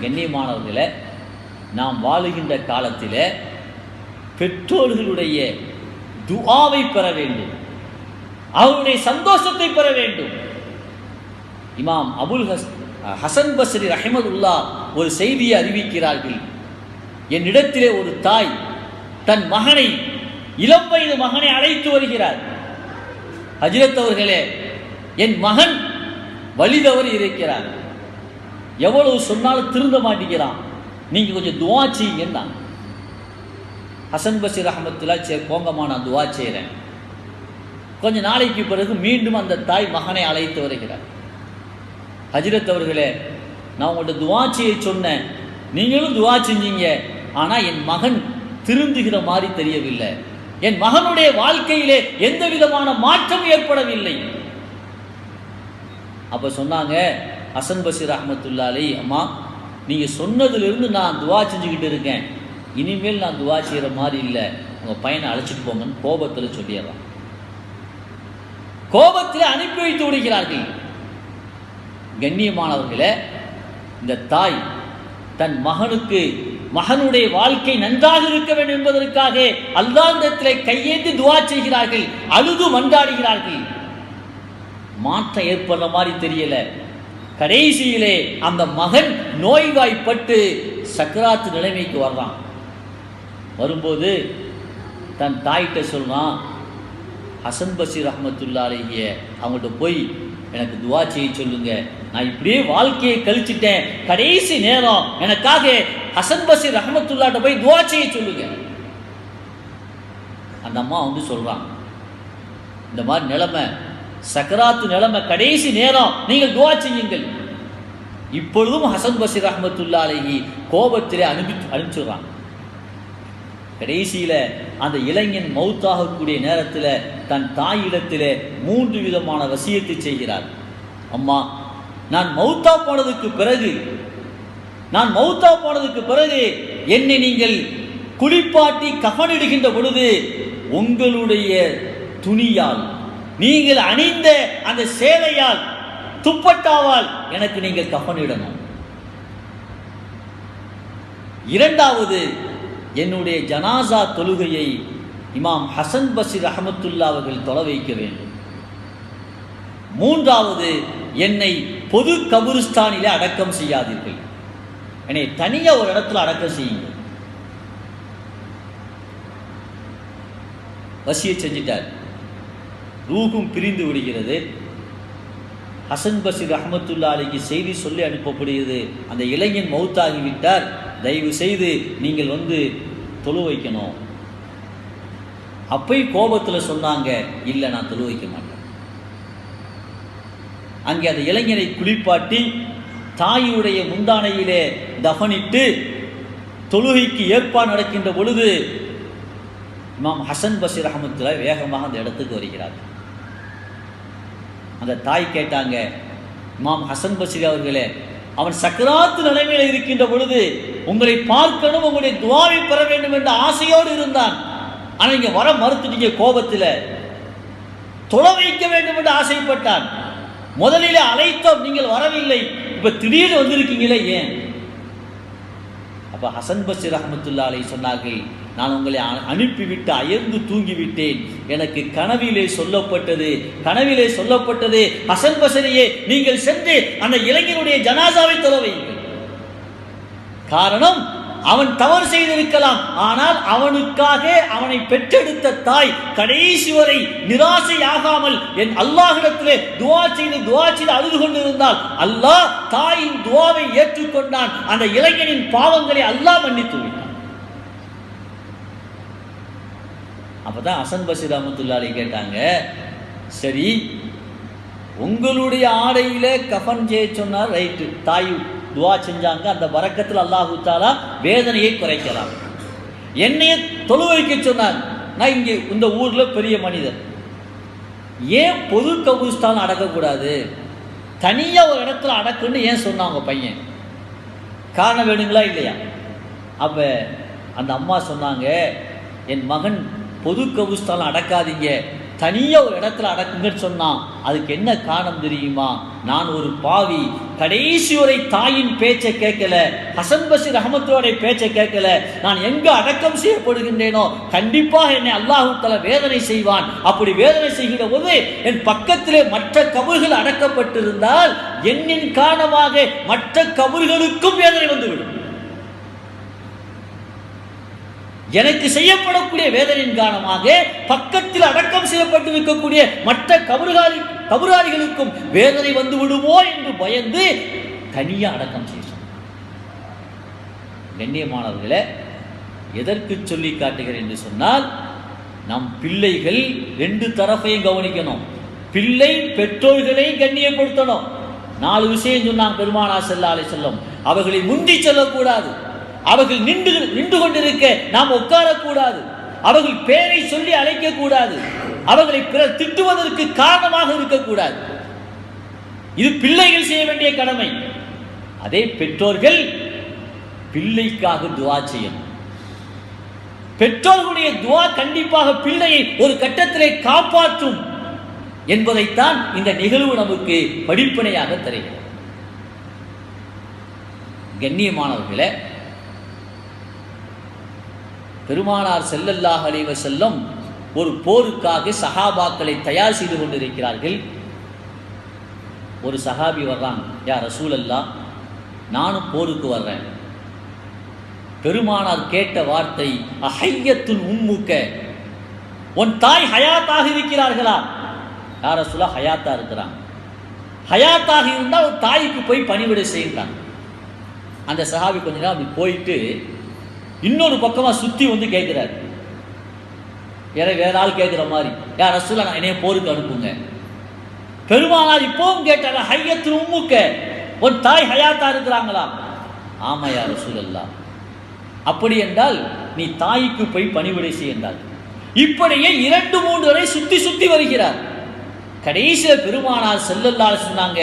கண்ணியமானவர்களே, நாம் வாழுகின்ற காலத்தில் பெற்றோர்களுடைய துஆவை பெற வேண்டும், அவருடைய சந்தோஷத்தை பெற வேண்டும். இமாம் அபுல் ஹசன் பஸ்ரி ரஹிமத்துல்லாஹ் ஒரு செய்தியை அறிவிக்கிறார்கள். என்னிடத்திலே ஒரு தாய் தன் மகனை, இளம் வயது மகனை அழைத்து வருகிறார். ஹஜ்ரத் அவர்களே, என் மகன் வலிதவறி இருக்கிறார், எவ்வளவு சொன்னாலும் திருந்த மாட்டேங்கிறான், நீங்க கொஞ்சம் துவா செய்யுங்க. ஹசன் பஸ்ரி ரஹ்மத்துல்லாஹ் போங்கம்மா, நான் துவா செய்கிறேன். கொஞ்ச நாளைக்கு பிறகு மீண்டும் அந்த தாய் மகனை அழைத்து வருகிறார். ஹஜ்ரத் அவர்களே, நான் உங்கள்கிட்ட துவா செய்ய சொன்னேன், நீங்களும் துவா செஞ்சீங்க, ஆனால் என் மகன் திருந்துகிற மாதிரி தெரியவில்லை, என் மகனுடைய வாழ்க்கையிலே எந்த விதமான மாற்றம் ஏற்படவில்லை. அப்போ சொன்னாங்க ஹசன் பஸ்ரி ரஹ்மத்துல்லாஹி அலைஹி, அம்மா நீங்கள் சொன்னதிலிருந்து நான் துவா செஞ்சுக்கிட்டு இருக்கேன், இனிமேல் நான் துவா செய்கிற மாதிரி இல்லை, உங்கள் பையனை அழைச்சிட்டு போங்கன்னு கோபத்தில் சொல்லிடுறான். கோபத்தில் அனுப்பி வைத்து விடுகிறார்கள். கண்ணியமானவர்களே, இந்த தாய் தன் மகனுடைய வாழ்க்கை நன்றாக இருக்க வேண்டும் என்பதற்காக அல்லாஹ்விடத்தில் கையேந்தி துவா செய்கிறார்கள், அழுது மன்றாடுகிறார்கள். மாற்றம் ஏற்படுற மாதிரி தெரியல. கடைசியிலே அந்த மகன் நோய்வாய்ப்பட்டு சக்கராத்து நிலைமைக்கு வர்றான். வரும்போது தன் தாயிட்ட சொல்றான், ஹசன் பஷீர் ரஹ்மத்துல்லாஹி அலைஹி அவங்கள்ட்ட போய் எனக்கு துவா செய்ய சொல்லுங்க, நான் இப்படியே வாழ்க்கையை கழிச்சிட்டேன், கடைசி நேரம் எனக்காக ஹசன் பஷீர் ரஹ்மத்துல்லாஹ்ட்ட போய் துவா செய்ய சொல்லுங்க. அந்த அம்மா வந்து சொல்றான், இந்த மாதிரி நிலைமை, சக்கராத்து நிலைமை, கடைசி நேரம், நீங்கள் துவா செய்யுங்கள். இப்பொழுதும் ஹசன் பஷீர் ரஹ்மத்துல்லாஹி அலைஹி கோபத்திலே அனுப்பிச்சுடுறான். கடைசியில் அந்த இளைஞன் மௌத்தாகக்கூடிய நேரத்தில் தன் தாயிடத்தில் 3 விதமான வசியத்தை செய்கிறார். அம்மா, நான் மௌத்தா போனதுக்கு பிறகு என்னை நீங்கள் குளிப்பாட்டி கஃனிடுகின்ற பொழுது உங்களுடைய துணியால், நீங்கள் அணிந்த அந்த சேலையால், துப்பட்டாவால் எனக்கு நீங்கள் கஃனிடணும். இரண்டாவது, என்னுடைய ஜனாசா தொழுகையை இமாம் ஹசன் பஷீர் ரஹ்மத்துல்லாஹி அவர்கள் தொழ வைக்க வேண்டும். மூன்றாவது, என்னை பொது கபுரிஸ்தானிலே அடக்கம் செய்யாதீர்கள், என்னை தனியா ஒரு இடத்துல அடக்கம் செய்யுங்கள். வசிய செஞ்சிட்டார். ரூஹும் பிரிந்து விடுகிறது. ஹசன் பஷீர் ரஹ்மத்துல்லாஹி அலைஹி செய்தி சொல்லி அனுப்பப்படுகிறது, அந்த இளைஞன் மௌத்தாகிவிட்டார், தயவு செய்து நீங்கள் வந்து தொழு வைக்கணும். அப்பயும் கோபத்தில் சொன்னாங்க, இல்லை நான் தொழு வைக்க மாட்டேன். அங்கே அந்த இளைஞனை குளிப்பாட்டி தாயுடைய முந்தானையிலே தஃனிட்டு தொழுகைக்கு ஏற்பாடு நடக்கின்ற பொழுது இமாம் ஹசன் பஷீர் ரஹ்மத்துல்லாஹி வேகமாக அந்த இடத்துக்கு வருகிறார். அந்த தாய் கேட்டாங்க, இமாம் ஹசன் பஷீர் அவர்களே, அவன் சக்கராத்து நிலைமையில் இருக்கின்ற பொழுது உங்களை பார்க்கணும், உங்களுடைய துவாவை பெற வேண்டும் என்ற ஆசையோடு இருந்தான். ஆனால் இங்கே வர மறுத்துட்டீங்க, கோபத்தில் தொழ வைக்க வேண்டும் என்று ஆசைப்பட்டான். முதலிலே அழைத்தோம், நீங்கள் வரவில்லை, இப்போ திடீர்னு வந்திருக்கீங்களே, ஏன்? அப்போ ஹசன் பஷீர் ரஹ்மத்துல்லாஹி அலைஹி சொன்னார்கள், நான் உங்களை அனுப்பிவிட்டு அயர்ந்து தூங்கிவிட்டேன். எனக்கு கனவிலே சொல்லப்பட்டது ஹசன் பஷீரியே, நீங்கள் சென்று அந்த இளைஞனுடைய ஜனாசாவை தொழ வையுங்கள். காரணம், அவன் தவறு செய்திருக்கலாம், ஆனால் அவனுக்காக அவனை பெற்றெடுத்த தாய் கடைசி வரை நிராசையாகாமல் என் அல்லாஹ்விடத்திலே துவா செய்து அழுது கொண்டிருந்தால் அல்லாஹ் தாயின் துவாவை ஏற்றுக்கொண்டான். அந்த இளைஞனின் பாவங்களை அல்லாஹ் மன்னித்து விட்டான். அப்பதான் ஹசன் பஷீர் ரஹ்மத்துல்லாஹி அலைஹி கேட்டாங்க, சரி, உங்களுடைய ஆடையிலே கஃன் செய்ய சொன்னார், ரைட்டு, தாய் துவா செஞ்சாங்க, அந்த பரக்கத்தில் அல்லாஹு தஆலா வேதனையை குறைக்கலாம். என்னைய தொழு வைக்க சொன்னார், நான் இங்கே இந்த ஊரில் பெரிய மனிதர், ஏன் பொது கபூஸ்தான் அடக்கக்கூடாது, தனியாக ஒரு இடத்துல அடக்குன்னு ஏன் சொன்னாங்க பையன்? காரணம் வேணுங்களா இல்லையா? அப்போ அந்த அம்மா சொன்னாங்க, என் மகன் பொது கபூஸ்தான் அடக்காதீங்க, தனியாக ஒரு இடத்துல அடக்குங்கன்னு சொன்னான். அதுக்கு என்ன காரணம் தெரியுமா? நான் ஒரு பாவி, கடைசி வரை தாயின் பேச்சை கேட்கல, ஹசன் பஷீர் ரஹ்மத்துல்லாஹி பேச்சை கேட்கல. நான் எங்க அடக்கம் செய்யப்படுகின்றேனோ கண்டிப்பாக என்னை அல்லாஹ் தஆலா வேதனை செய்வான். அப்படி வேதனை செய்கிற போது என் பக்கத்திலே மற்ற கபர்கள் அடக்கப்பட்டிருந்தால் என்னின் காரணமாக மற்ற கபர்களுக்கும் வேதனை வந்துவிடும். எனக்கு செய்யப்படக்கூடிய வேதனையின் காரணமாக பக்கத்தில் அடக்கம் செய்யப்பட்டிருக்கக்கூடிய மற்ற கபராளிகளுக்கும் வேதனை வந்து விடுமோ என்று பயந்து தனியா அடக்கம் செய்யும். கண்ணியமானவர்களே, எதற்கு சொல்லி காட்டுகிறேன் என்று சொன்னால், நம் பிள்ளைகள் 2 தரப்பையும் கவனிக்கணும். பிள்ளை பெற்றோர்களை கண்ணியப்படுத்தணும். 4 விஷயம் சொன்னாங்க பெருமானார் ஸல்லல்லாஹு அலைஹி வஸல்லம். அவர்களை முந்தி செல்லக்கூடாது, அவர்கள் நின்று கொண்டிருக்க நாம் உட்காரக்கூடாது, அவர்கள் பேரை சொல்லி அழைக்கக்கூடாது, அவர்களை பிறர் திட்டுவதற்கு காரணமாக இருக்கக்கூடாது. இது பிள்ளைகள் செய்ய வேண்டிய கடமை. அதே பெற்றோர்கள் பிள்ளைக்காக துஆ செய்யணும். பெற்றோர்களுடைய துஆ கண்டிப்பாக பிள்ளையை ஒரு கட்டத்திலே காப்பாற்றும் என்பதைத்தான் இந்த நிகழ்வு நமக்கு படிப்பினையாக தருகிறது. கண்ணியமானவர்களே, பெருமானார் ஸல்லல்லாஹு அலைஹி வஸல்லம் ஒரு போருக்காக சஹாபாக்களை தயார் செய்து கொண்டிருக்கிறார்கள். ஒரு சஹாபி வர்றாங்க, யா ரசூலல்லாஹ், நானும் போருக்கு வர்றேன். பெருமானார் கேட்ட வார்த்தை, அஹய்யத்துன் உம்முக்க, உன் தாய் ஹயாத்தாக இருக்கிறார்களா? யா ரசூலல்லாஹ், ஹயாத்தா இருக்கிறாங்க. ஹயாத்தாக இருந்தால் ஒரு தாய்க்கு போய் பணிவிடை செய்கிறாங்க. அந்த சஹாபி கொஞ்ச நேரம் அப்படி போயிட்டு இன்னொரு பக்கமா சுத்தி வந்து கேட்கிறார். வேற ஆள் கேட்கிற மாதிரி, யா ரசூலல்லாஹ், நான் என்னைய போருக்கு அனுப்புங்க. பெருமானார் இப்பவும் கேட்டாங்க, ஹய்யத்துன் உம்முக்க, உன் தாய் ஹயாத்தா இருக்கிறாங்களா? ஆமா யா ரசூலல்லாஹ். அப்படி என்றால் நீ தாய்க்கு போய் பணிவிடை செய்தால். இப்படியே 2-3 வரை சுத்தி சுத்தி வருகிறார். கடைசியில் பெருமானார் ஸல்லல்லாஹு அலைஹி சொன்னாங்க,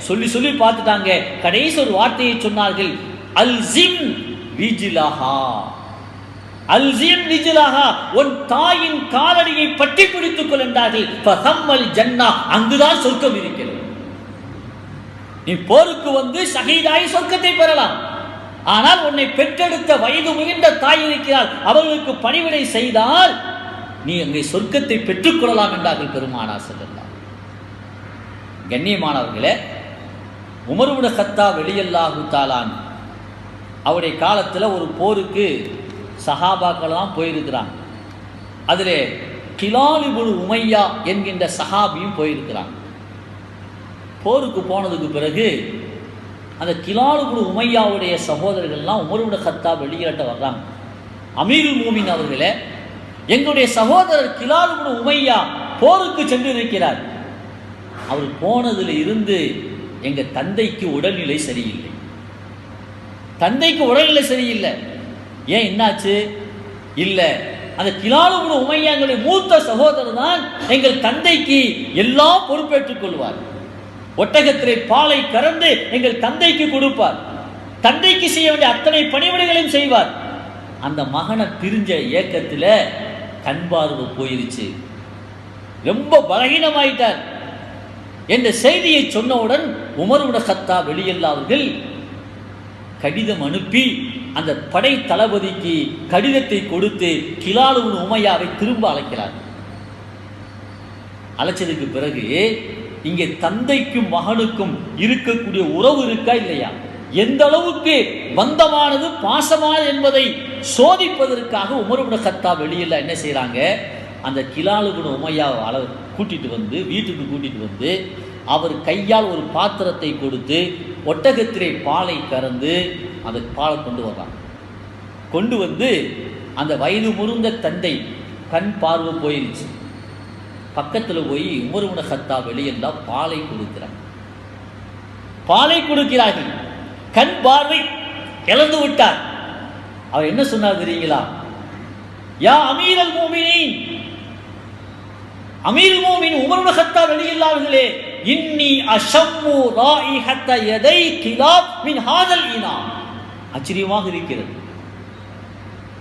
சொல்லி பார்த்துட்டாங்க. கடைசி ஒரு வார்த்தையை சொன்னார்கள், அல்ஸிம் ரிஜ்லஹா, அல்ஸிம் ரிஜ்லஹா, உன் தாயின் காலடியை பற்றி பிடித்துக் கொள் என்றார்கள். ஃபஹம்மல் ஜன்னா, அங்குதான் சொர்க்கம் இருக்கிறது. நீ போருக்கு வந்து ஷஹீதாய் சொர்க்கத்தை பெறலாம். ஆனால் உன்னை பெற்றெடுத்த வயது முதிர்ந்த தாய் இருக்கிறார், அவர்களுக்கு பணிவிடை செய்தால் நீ அங்கே சொர்க்கத்தை பெற்றுக்கொள்ளலாம் என்றார்கள் பெருமானார் ஸல்லல்லாஹு. கண்ணியமானவர்களே, உமர் இப்னு கத்தாப் ரலியல்லாஹு தஆலா அவருடைய காலத்தில் ஒரு போருக்கு சஹாபாக்கள் தான் போயிருக்கிறாங்க. அதில் கிலால் இப்னு உமையா என்கின்ற சஹாபியும் போயிருக்கிறாங்க. போருக்கு போனதுக்கு பிறகு அந்த கிலால் இப்னு உமையாவுடைய சகோதரர்கள்லாம் உமர் இப்னு கத்தாப் வெளியிட்ட வர்றாங்க. அமீருல் மூமின் அவர்களே, எங்களுடைய சகோதரர் கிலால் இப்னு உமையா போருக்கு சென்று இருக்கிறார். அவர் போனதில் இருந்து எங்கள் தந்தைக்கு உடல்நிலை சரியில்லை. தந்தைக்கு உடல்நிலை சரியில்லை. ஏன், என்னாச்சு? இல்லை, அந்த கிலால் இப்னு உமையா எங்களுடைய மூத்த சகோதரர் தான் எங்கள் தந்தைக்கு எல்லாம் பொறுப்பேற்றுக் கொள்வார். ஒட்டகத்திலே பாலை கறந்து எங்கள் தந்தைக்கு கொடுப்பார். தந்தைக்கு செய்ய வேண்டிய அத்தனை பணிவிடைகளையும் செய்வார். அந்த மகனை பிரிஞ்ச ஏக்கத்தில் கண் பார்வை போயிருச்சு, ரொம்ப பலகீனமாயிட்டார் என்ற செய்தியை சொன்னவுடன் உமர் இப்னு கத்தாப் ரலியல்லாஹு அவர்கள் கடிதம் அனுப்பி அந்த படை தளபதிக்கு கடிதத்தை கொடுத்து கிலால் இப்னு உமையாவை திரும்ப அழைக்கிறார். அழைச்சதுக்கு பிறகு இங்கே தந்தைக்கும் மகனுக்கும் இருக்கக்கூடிய உறவு இருக்கா இல்லையா, எந்த அளவுக்கு பந்தமானது பாசமானது என்பதை சோதிப்பதற்காக உமர் இப்னு கத்தாப் ரலியல்லாஹு என்ன செய்கிறாங்க, அந்த கிலால் இப்னு உமையாவை கூட்டிட்டு வந்து வீட்டுக்கு கூட்டிட்டு வந்து அவர் கையால் ஒரு பாத்திரத்தை கொடுத்து ஒட்டகத்திலே பாலை கறந்து அந்த பாலை கொண்டு வர்றாங்க. கொண்டு வந்து அந்த வயது முதிர்ந்த தந்தை கண் பார்வை போயிருச்சு. பக்கத்தில் போய் உமர் இப்னு கத்தாப் ரலியல்லாஹு பாலை கொடுக்கிறாங்க. பாலை கொடுக்கிறார்கள். கண் பார்வை இழந்து விட்டார். அவர் என்ன சொன்னார் தெரியுங்களா? யா அமீரல் மூமினீன், அமீருல் மூமின் உமர் இப்னு கத்தாப் ரலியல்லாஹு அன்ஹு, இன்னி அஷம்மு ராயிஹத யதை கிலாப் மின் ஹாதல் இனா. ஆச்சரியமாக இருக்கிறது.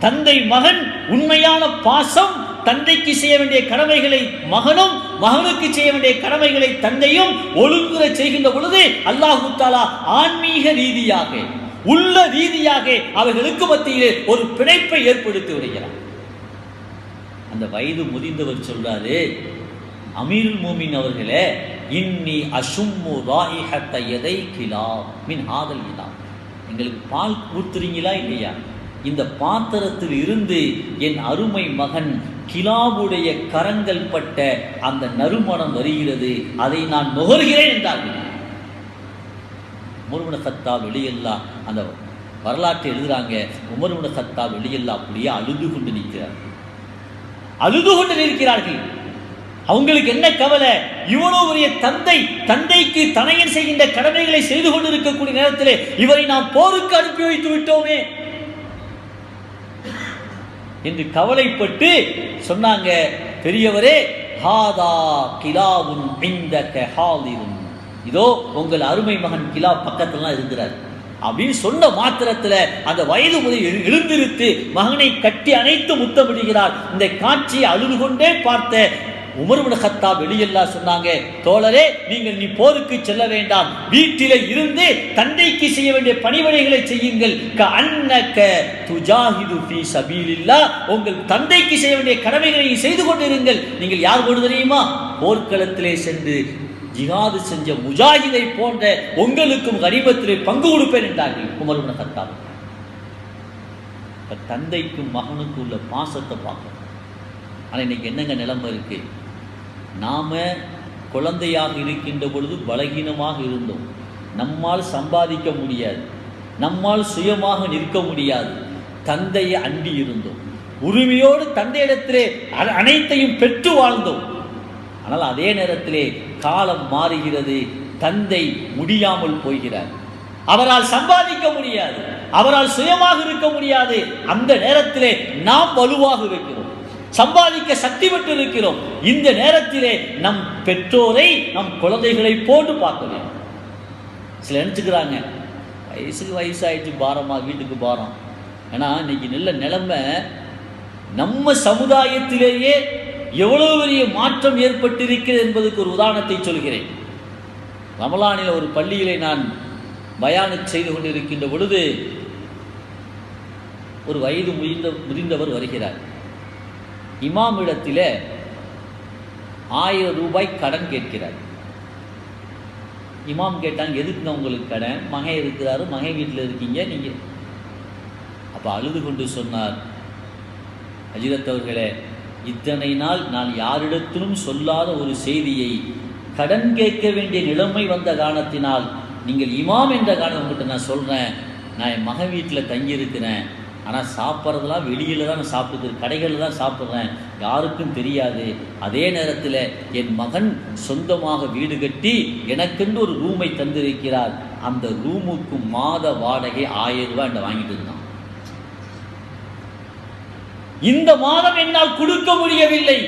தந்தை மகன் உண்மையான பாசம், தந்தைக்கு செய்ய வேண்டிய கடமைகளை மகனும், மகனுக்கு செய்ய வேண்டிய கடமைகளை தந்தையும் ஒழுங்குற செய்கின்ற பொழுது அல்லாஹ் தஆலா ஆன்மீக ரீதியாக, உள்ள ரீதியாக அவர்களுக்கு மத்தியிலே ஒரு பிணைப்பை ஏற்படுத்தி வருகிறார். அந்த வயது முதிர்ந்தவர் சொல்றாரு, அமீருல் மூமின் அவர்களே, இன்னி அஷும்மு ராயிஹத யதை கிலாப் மின் ஹாதல் இனா. எங்களுக்கு பால் ஊத்துறீங்களா இல்லையா? இந்த பாத்திரத்தில் இருந்து என் அருமை மகன் கிலாபுடைய கரங்கள் பட்ட அந்த நறுமணம் வருகிறது, அதை நான் நுகர்கிறேன் என்றார்கள். உமர் இப்னு கத்தாப் ரலியல்லாஹு அந்த வரலாற்றை எழுதுறாங்க. உமர் இப்னு கத்தாப் ரலியல்லாஹு அப்படியே அழுது கொண்டு நிற்கிறார், அழுது கொண்டு நிற்கிறார்கள். அவங்களுக்கு என்ன கவலை? இவ்வளவு பெரிய தந்தை, தந்தைக்கு தனையன் செய்கின்ற கடமைகளை செய்து கொண்டிருக்கக்கூடிய நேரத்திலே இவரை நாம் போருக்கு அனுப்பி வைத்து விட்டோமே என்று கவலைப்பட்டு சொன்னாங்க, பெரியவரே, ஹாதா கிலாவுன் இந்தக ஹாதிருன், இதோ உங்கள் அருமை மகன் கிலா பக்கத்துலாம் இருக்கிறார், அப்படின்னு சொன்ன மாத்திரத்துல அந்த வயது முதல் எழுந்திருத்து மகனை கட்டி அணைத்து முத்தமிடுகிறார். இந்த காட்சியை அழுது கொண்டே பார்த்த உமர் இப்னு கத்தாப் வெளியெல்லாம் சொன்னாங்க, தோழரே, நீங்கள் நீ போருக்கு செல்ல வேண்டாம், வீட்டிலே இருந்து தந்தைக்கு செய்ய வேண்டிய பணிவிடைகளை செய்யுங்கள். கஅன்னக துஜாஹிது ஃபீ சபீலில்லாஹ், உங்கள் தந்தைக்கு செய்ய வேண்டிய கடமைகளை செய்து கொண்டிருங்கள். நீங்கள் யார் போடு தெரியுமா? போர்க்களத்திலே சென்று ஜிஹாது செஞ்ச முஜாஹிதை போன்ற உங்களுக்கும் கனிமத்திலே பங்கு கொடுப்பேன் என்றார்கள் உமர் இப்னு கத்தாப். தந்தைக்கும் மகனுக்கும் உள்ள பாசத்தை பார்க்கணும். ஆனால் இன்னைக்கு என்னங்க நிலைமை இருக்கு? நாம குழந்தையாக இருக்கின்ற பொழுது பலகீனமாக இருந்தோம். நம்மால் சம்பாதிக்க முடியாது, நம்மால் சுயமாக நிற்க முடியாது. தந்தையை அண்டி இருந்தோம், உரிமையோடு தந்தையிடத்திலே அனைத்தையும் பெற்று வாழ்ந்தோம். ஆனால் அதே நேரத்திலே காலம் மாறுகிறது, தந்தை முடியாமல் போகிறார், அவரால் சம்பாதிக்க முடியாது, அவரால் சுயமாக இருக்க முடியாது. அந்த நேரத்திலே நாம் வலுவாக இருக்கிறோம், சம்பாதிக்க சக்தி பெற்று இருக்கிறோம். இந்த நேரத்திலே நம் பெற்றோரை நம் குழந்தைகளை போட்டு பார்க்க வேண்டும். சில நினைச்சுக்கிறாங்க, வயசுக்கு வயசாயிடுச்சு, பாரமா, வீட்டுக்கு பாரம். ஏன்னா இன்னைக்கு நல்ல நிலைமை, நம்ம சமுதாயத்திலேயே எவ்வளவு பெரிய மாற்றம் ஏற்பட்டிருக்கிறது என்பதற்கு ஒரு உதாரணத்தை சொல்கிறேன். ரமலானில் ஒரு பள்ளியிலே நான் பயான் செய்து கொண்டிருக்கின்ற பொழுது ஒரு வயது முதிர்ந்தவர் வருகிறார். இமாமிடத்தில் 1000 ரூபாய் கடன் கேட்கிறார். இமாம் கேட்டாங்க, எதுக்குங்க உங்களுக்கு கடன்? மகன் இருக்கிறாரு, மகன் வீட்டில் இருக்கீங்க நீங்கள். அப்போ அழுது கொண்டு சொன்னார், ஹஜ்ரத் அவர்களே, இத்தனை நாள் நான் யாரிடத்திலும் சொல்லாத ஒரு செய்தியை கடன் கேட்க வேண்டிய நிலைமை வந்த காரணத்தினால் நீங்கள் இமாம் என்ற காரணம் உங்கள்கிட்ட நான் சொல்கிறேன். நான் என் மகன் வீட்டில் தங்கியிருக்கிறேன், ஆனால் சாப்பிட்றதெல்லாம் வெளியில் தான் நான் சாப்பிட்டுக்கிறேன், கடைகளில் தான் சாப்பிட்றேன், யாருக்கும் தெரியாது. அதே நேரத்தில் என் மகன் சொந்தமாக வீடு கட்டி எனக்கென்று ஒரு ரூமை தந்திருக்கிறார். அந்த ரூமுக்கு மாத வாடகை 1000 ரூபாய் என்ற வாங்கிட்டு இருந்தான். இந்த மாதம் என்னால் கொடுக்க முடியவில்லை.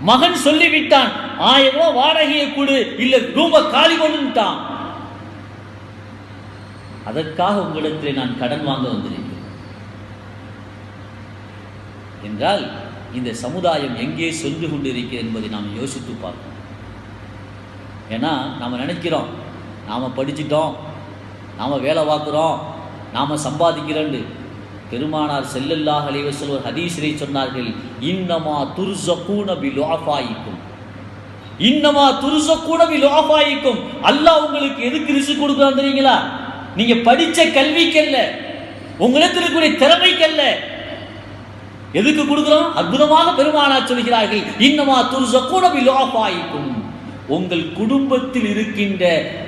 மகன் சொல்லிவிட்டான், 1000 ரூபாய் வாடகையை கொடு, இல்லை ரூமை காலி கொண்டுட்டான். அதற்காக உங்களிடத்தில் நான் கடன் வாங்க வந்திருக்கிறேன் என்றால் இந்த சமுதாயம் எங்கே சென்று கொண்டிருக்கிறது என்பதை நாம் யோசித்து பார்க்கணும். ஏன்னா நாம் நினைக்கிறோம், நாம் படிச்சிட்டோம், நாம் வேலை பார்க்குறோம், நாம் சம்பாதிக்கிறோன்னு. பெருமானார் ஸல்லல்லாஹு அலைஹி வஸல்லம் ஒரு ஹதீஸிலே சொன்னார்கள், இன்னமா துர்ஸகூன பிலுஆஃபாயிக்கும், இன்னமா துர்ஸகூன பிலுஆஃபாயிக்கும். அல்லாஹ் உங்களுக்கு எதுக்கு ரிஸ்க் கொடுக்குறான் தெரியுங்களா? நீங்க படிச்ச கல்விக்கல்ல, உங்களுக்கு இருக்கக்கூடிய திறமைக்கல்ல. எதுக்கு கொடுக்குறோம்? அற்புதமாக பெருமானார் சொல்கிறார்கள், இன்னமா துர்ஸகூன பிலுஆஃபாயிக்கும், உங்கள் குடும்பத்தில் இருக்கின்ற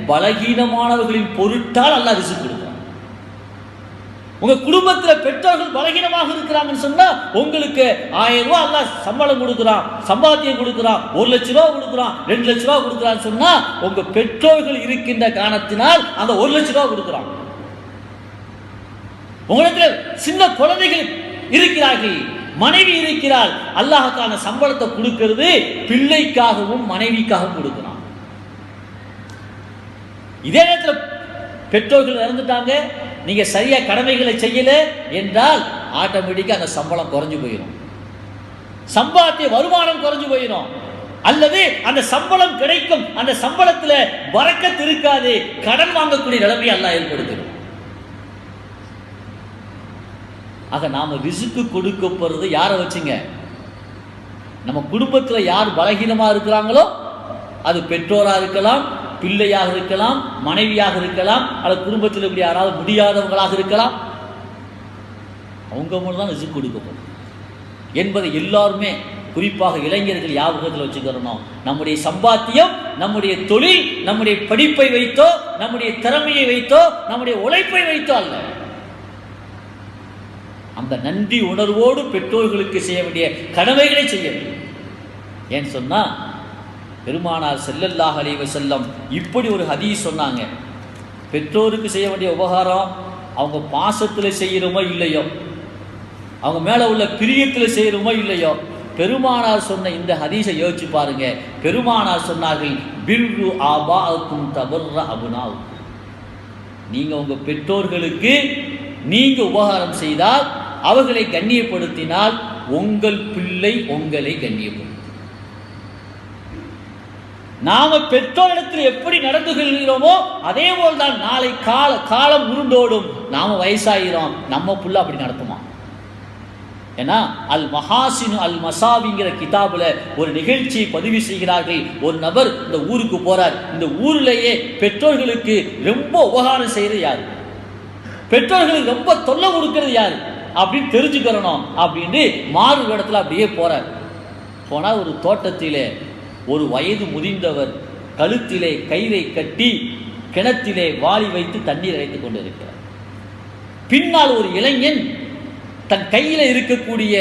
பலகீனமானவர்களின் பொருட்டால் அல்லாஹ் ரிஸ்க் கொடுக்குறான். உங்க குடும்பத்தில் பெற்றோர்கள் பலகீனமாக இருக்கிறாங்கன்னு சொன்னா உங்களுக்கு 1000 ரூபாய் அல்லாஹ் சம்பளம் கொடுக்குறான், சம்பாத்தியம் கொடுக்குறான், 1 லட்ச ரூபா கொடுக்குறான், 2 லட்ச ரூபா கொடுக்குறான்னு சொன்னா உங்க பெற்றோர்கள் இருக்கின்ற காரணத்தினால் அந்த 1 லட்ச ரூபா கொடுக்குறான். உங்களுக்கு சின்ன குழந்தைகள் இருக்கிறார்கள், மனைவி இருக்கிறாள், அல்லாஹ்வுக்கான சம்பளத்தை கொடுக்கிறது பிள்ளைக்காகவும் மனைவிக்காகவும் கொடுக்குறான். இதே நேரத்தில் பெற்றோர்கள் இறந்துட்டாங்க, நீங்க சரியா கடமைகளை செய்யல என்றால் ஆட்டோமேட்டிக்கா அந்த சம்பளம் குறைஞ்சு போயிடும், சம்பாத்திய வருமானம் குறைஞ்சு போயிடும், அல்லது அந்த சம்பளம் கிடைக்கும் அந்த சம்பளத்துல பரக்கத் இருக்காது, கடன் வாங்கக்கூடிய நிலைமை அல்லாஹ் ஏற்படுத்திடும். ஆக நாம ரிஸ்க் கொடுக்க போறது யாரை வச்சுங்க? நம்ம குடும்பத்துல யார் பலகீனமா இருக்கிறாங்களோ, அது பெற்றோரா இருக்கலாம், பிள்ளையாக இருக்கலாம், மனைவியாக இருக்கலாம், அல்லது குடும்பத்தில் இப்படி யாராவது முடியாதவங்களாக இருக்கலாம். அவங்க மூலம் தான் ரிஸ்க் கொடுக்க போகும் என்பதை எல்லாருமே, குறிப்பாக இளைஞர்கள் ஞாபகத்தில் வச்சுக்கிறணும். நம்முடைய சம்பாத்தியம், நம்முடைய தொழில், நம்முடைய படிப்பை வைத்தோ, நம்முடைய திறமையை வைத்தோ, நம்முடைய உழைப்பை வைத்தோ அல்ல. அந்த நன்றி உணர்வோடு பெற்றோர்களுக்கு செய்ய வேண்டிய கடமைகளை செய்ய வேண்டும். ஏன்னு சொன்னா பெருமானார் ஸல்லல்லாஹு அலைஹி வஸல்லம் இப்படி ஒரு ஹதீஸ் சொன்னாங்க, பெற்றோருக்கு செய்ய வேண்டிய உபகாரம் அவங்க பாசத்தில் செய்கிறோமோ இல்லையோ, அவங்க மேலே உள்ள பிரியத்தில் செய்கிறோமோ இல்லையோ, பெருமானார் சொன்ன இந்த ஹதீஸை யோசிச்சு பாருங்க. பெருமானார் சொன்னார்கள், பிர்ரு ஆபாஅக்கும் தபர்ர அபுனாவுக்கும், நீங்கள் உங்கள் பெற்றோர்களுக்கு நீங்கள் உபகாரம் செய்தால், அவர்களை கண்ணியப்படுத்தினால், உங்கள் பிள்ளை உங்களை கண்ணியப்படுத்தும். நாம பெற்றோரிடத்தில் எப்படி நடந்து கொள்கிறோமோ அதே போல்தான் நாளை காலம் உருண்டோடும். நாம வயசாகிறோம், நம்ம புள்ள அப்படி நடத்துமா? ஏன்னா அல் மஹாசினு அல் மசாவிங்கிற கிதாபுல ஒரு நிகழ்ச்சியை பதிவு செய்கிறார்கள். ஒரு நபர் இந்த ஊருக்கு போறார். இந்த ஊரிலேயே பெற்றோர்களுக்கு ரொம்ப உபகாரம் செய்யறது யாரு, பெற்றோர்களுக்கு ரொம்ப தொல்லை கொடுக்கிறது யாரு அப்படின்னு தெரிஞ்சுக்கிறணும் அப்படின்னு மாறு இடத்துல அப்படியே போறார். போனா ஒரு தோட்டத்திலே ஒரு வயது முதிர்ந்தவர் கழுத்திலே கயிறை கட்டி கிணத்திலே வாளி வைத்து தண்ணீர் அரைத்துக் கொண்டிருக்கிறார். பின்னால் ஒரு இளைஞன் தன் கையில் இருக்கக்கூடிய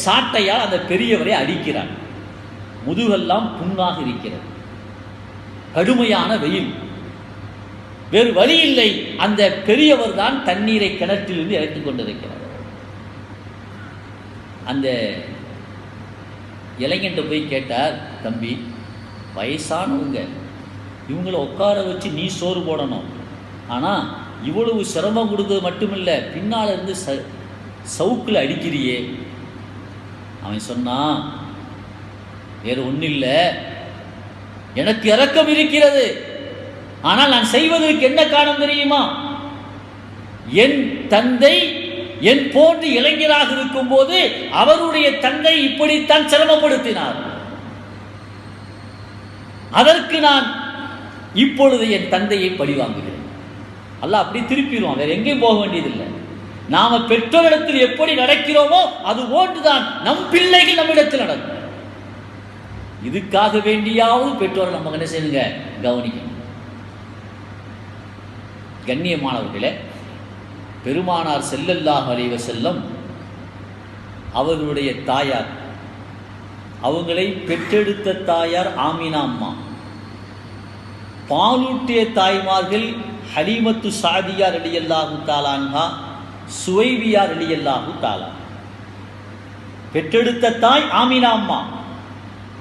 சாட்டையால் அந்த பெரியவரை அடிக்கிறார். முதுகெல்லாம் புண்ணாக இருக்கிறது. கடுமையான வெயில், வேறு வழி இல்லை. அந்த பெரியவர் தான் தண்ணீரை கிணற்றிலிருந்து இறைத்துக் கொண்டிருக்கிறார். அந்த இளைஞன்ட்ட போய் கேட்டார், தம்பி, வயசானவங்க, இவங்களை உட்கார வச்சு நீ சோறு போடணும், ஆனால் இவ்வளவு சிரமம் கொடுத்தது மட்டுமில்லை, பின்னால் இருந்து சவுக்கில் அடிக்கிறியே. அவன் சொன்னான், வேறு ஒன்றும் இல்லை, எனக்கு இரக்கம் இருக்கிறது, ஆனால் நான் செய்வதற்கு என்ன காரணம் தெரியுமா? என் தந்தை என் போன்று இளைஞராக இருக்கும் போது அவருடைய தந்தை இப்படித்தான் சிரமப்படுத்தினார். அதற்கு நான் இப்பொழுது என் தந்தையை பழிவாங்குகிறேன். அல்லாஹ் அப்படி திருப்பிடுவான், வேற எங்கேயும் போக வேண்டியதில்லை. நாம பெற்றோரிடத்தில் எப்படி நடக்கிறோமோ அது போன்றுதான் நம் பிள்ளைகள் நம்மிடத்தில் நடக்கும். இதுக்காக வேண்டியாவது பெற்றோரை நம்ம என்ன செய்யுங்க, கவனிக்கணும். கண்ணியமானவர்களே, பெருமானார் ஸல்லல்லாஹு அலைஹி வஸல்லம் அவர்களுடைய தாயார், அவங்களை பெற்றெடுத்த தாயார் ஆமினா அம்மா, பாலூட்டிய தாய்மார்கள் ஹலீமத்து சாதியா ரலியல்லாஹு தஆலா அன்ஹா, சுவைபியா ரலியல்லாஹு தஆலா. பெற்றெடுத்த தாய் ஆமினா அம்மா,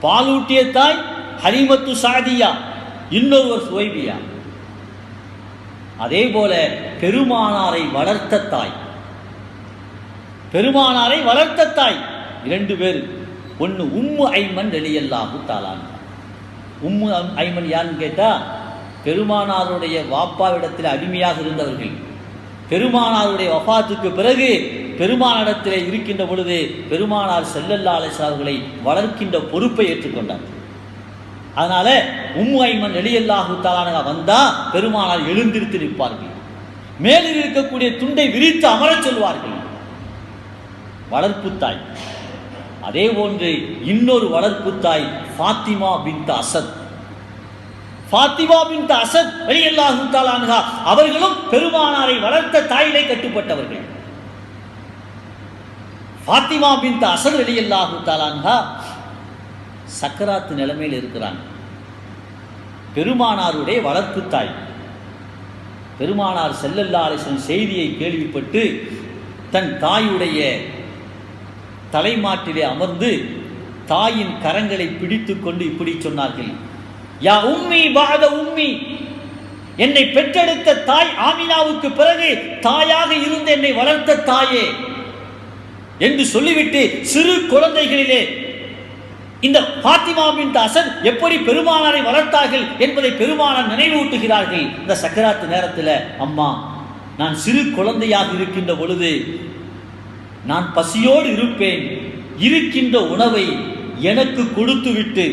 பாலூட்டிய தாய் ஹலீமத்து சாதியா, இன்னொருவர் சுவைபியா. அதே போல பெருமானாரை வளர்த்த தாய், பெருமானாரை வளர்த்த தாய் இரண்டு பேர். ஒன்று உம்மு ஐமன் ரலியல்லாஹு தஆலா. உம்மு ஐமன் யாருன்னு கேட்டா, பெருமானாருடைய வாப்பாவிடத்தில் அடிமையாக இருந்தவர்கள். பெருமானாருடைய வஃபாத்துக்கு பிறகு பெருமானாரிடத்தில் இருக்கின்ற பொழுது பெருமானார் ஸல்லல்லாஹு அலைஹி வஸல்லம் அவர்களை வளர்க்கின்ற பொறுப்பை ஏற்றுக்கொண்டார். அதனால உம்மு ஐமன் ரலியல்லாஹு தஆலா வந்தா பெருமானார் எழுந்திருத்து நிற்பார்கள், மேலில் இருக்கக்கூடிய துண்டை விரித்து அமரச் சொல்வார்கள். வளர்ப்பு தாய். அதே போன்று இன்னொரு வளர்ப்பு தாய் ஃபாத்திமா பின்த் அஸத். ஃபாத்திமா பின்த் அஸத் ரலியல்லாஹு தஆலா அன்ஹா அவர்களும் பெருமானாரை வளர்த்த தாயிலே கட்டுப்பட்டவர்கள். ஃபாத்திமா பின்த் அஸத் ரலியல்லாஹு தஆலா அன்ஹா சக்கராத்து நிலைமையில் இருக்கிறாங்க. பெருமானாருடைய வளர்ப்பு தாய். பெருமானார் ஸல்லல்லாஹு அலைஹி வஸல்லம் செய்தியை கேள்விப்பட்டு தன் தாயுடைய தலைமாட்டிலே அமர்ந்து தாயின் கரங்களை பிடித்து கொண்டு இப்படி சொன்னார்கள், யா உம்மி பாத உம்மி, என்னை பெற்றெடுத்த தாய் ஆமினாவுக்கு பிறகு தாயாக இருந்து என்னை வளர்த்த தாயே என்று சொல்லிவிட்டு சிறு குழந்தைகளிலே இந்த ஃபாத்திமா பின்த் அஸத் எப்படி பெருமானாரை வளர்த்தார்கள் என்பதை பெருமானார் நினைவூட்டுகிறார்கள். இந்த சக்கராத்து நேரத்தில், அம்மா, நான் சிறு குழந்தையாக இருக்கின்ற பொழுது நான் பசியோடு இருப்பேன், இருக்கின்ற உணவை எனக்கு கொடுத்துவிட்டு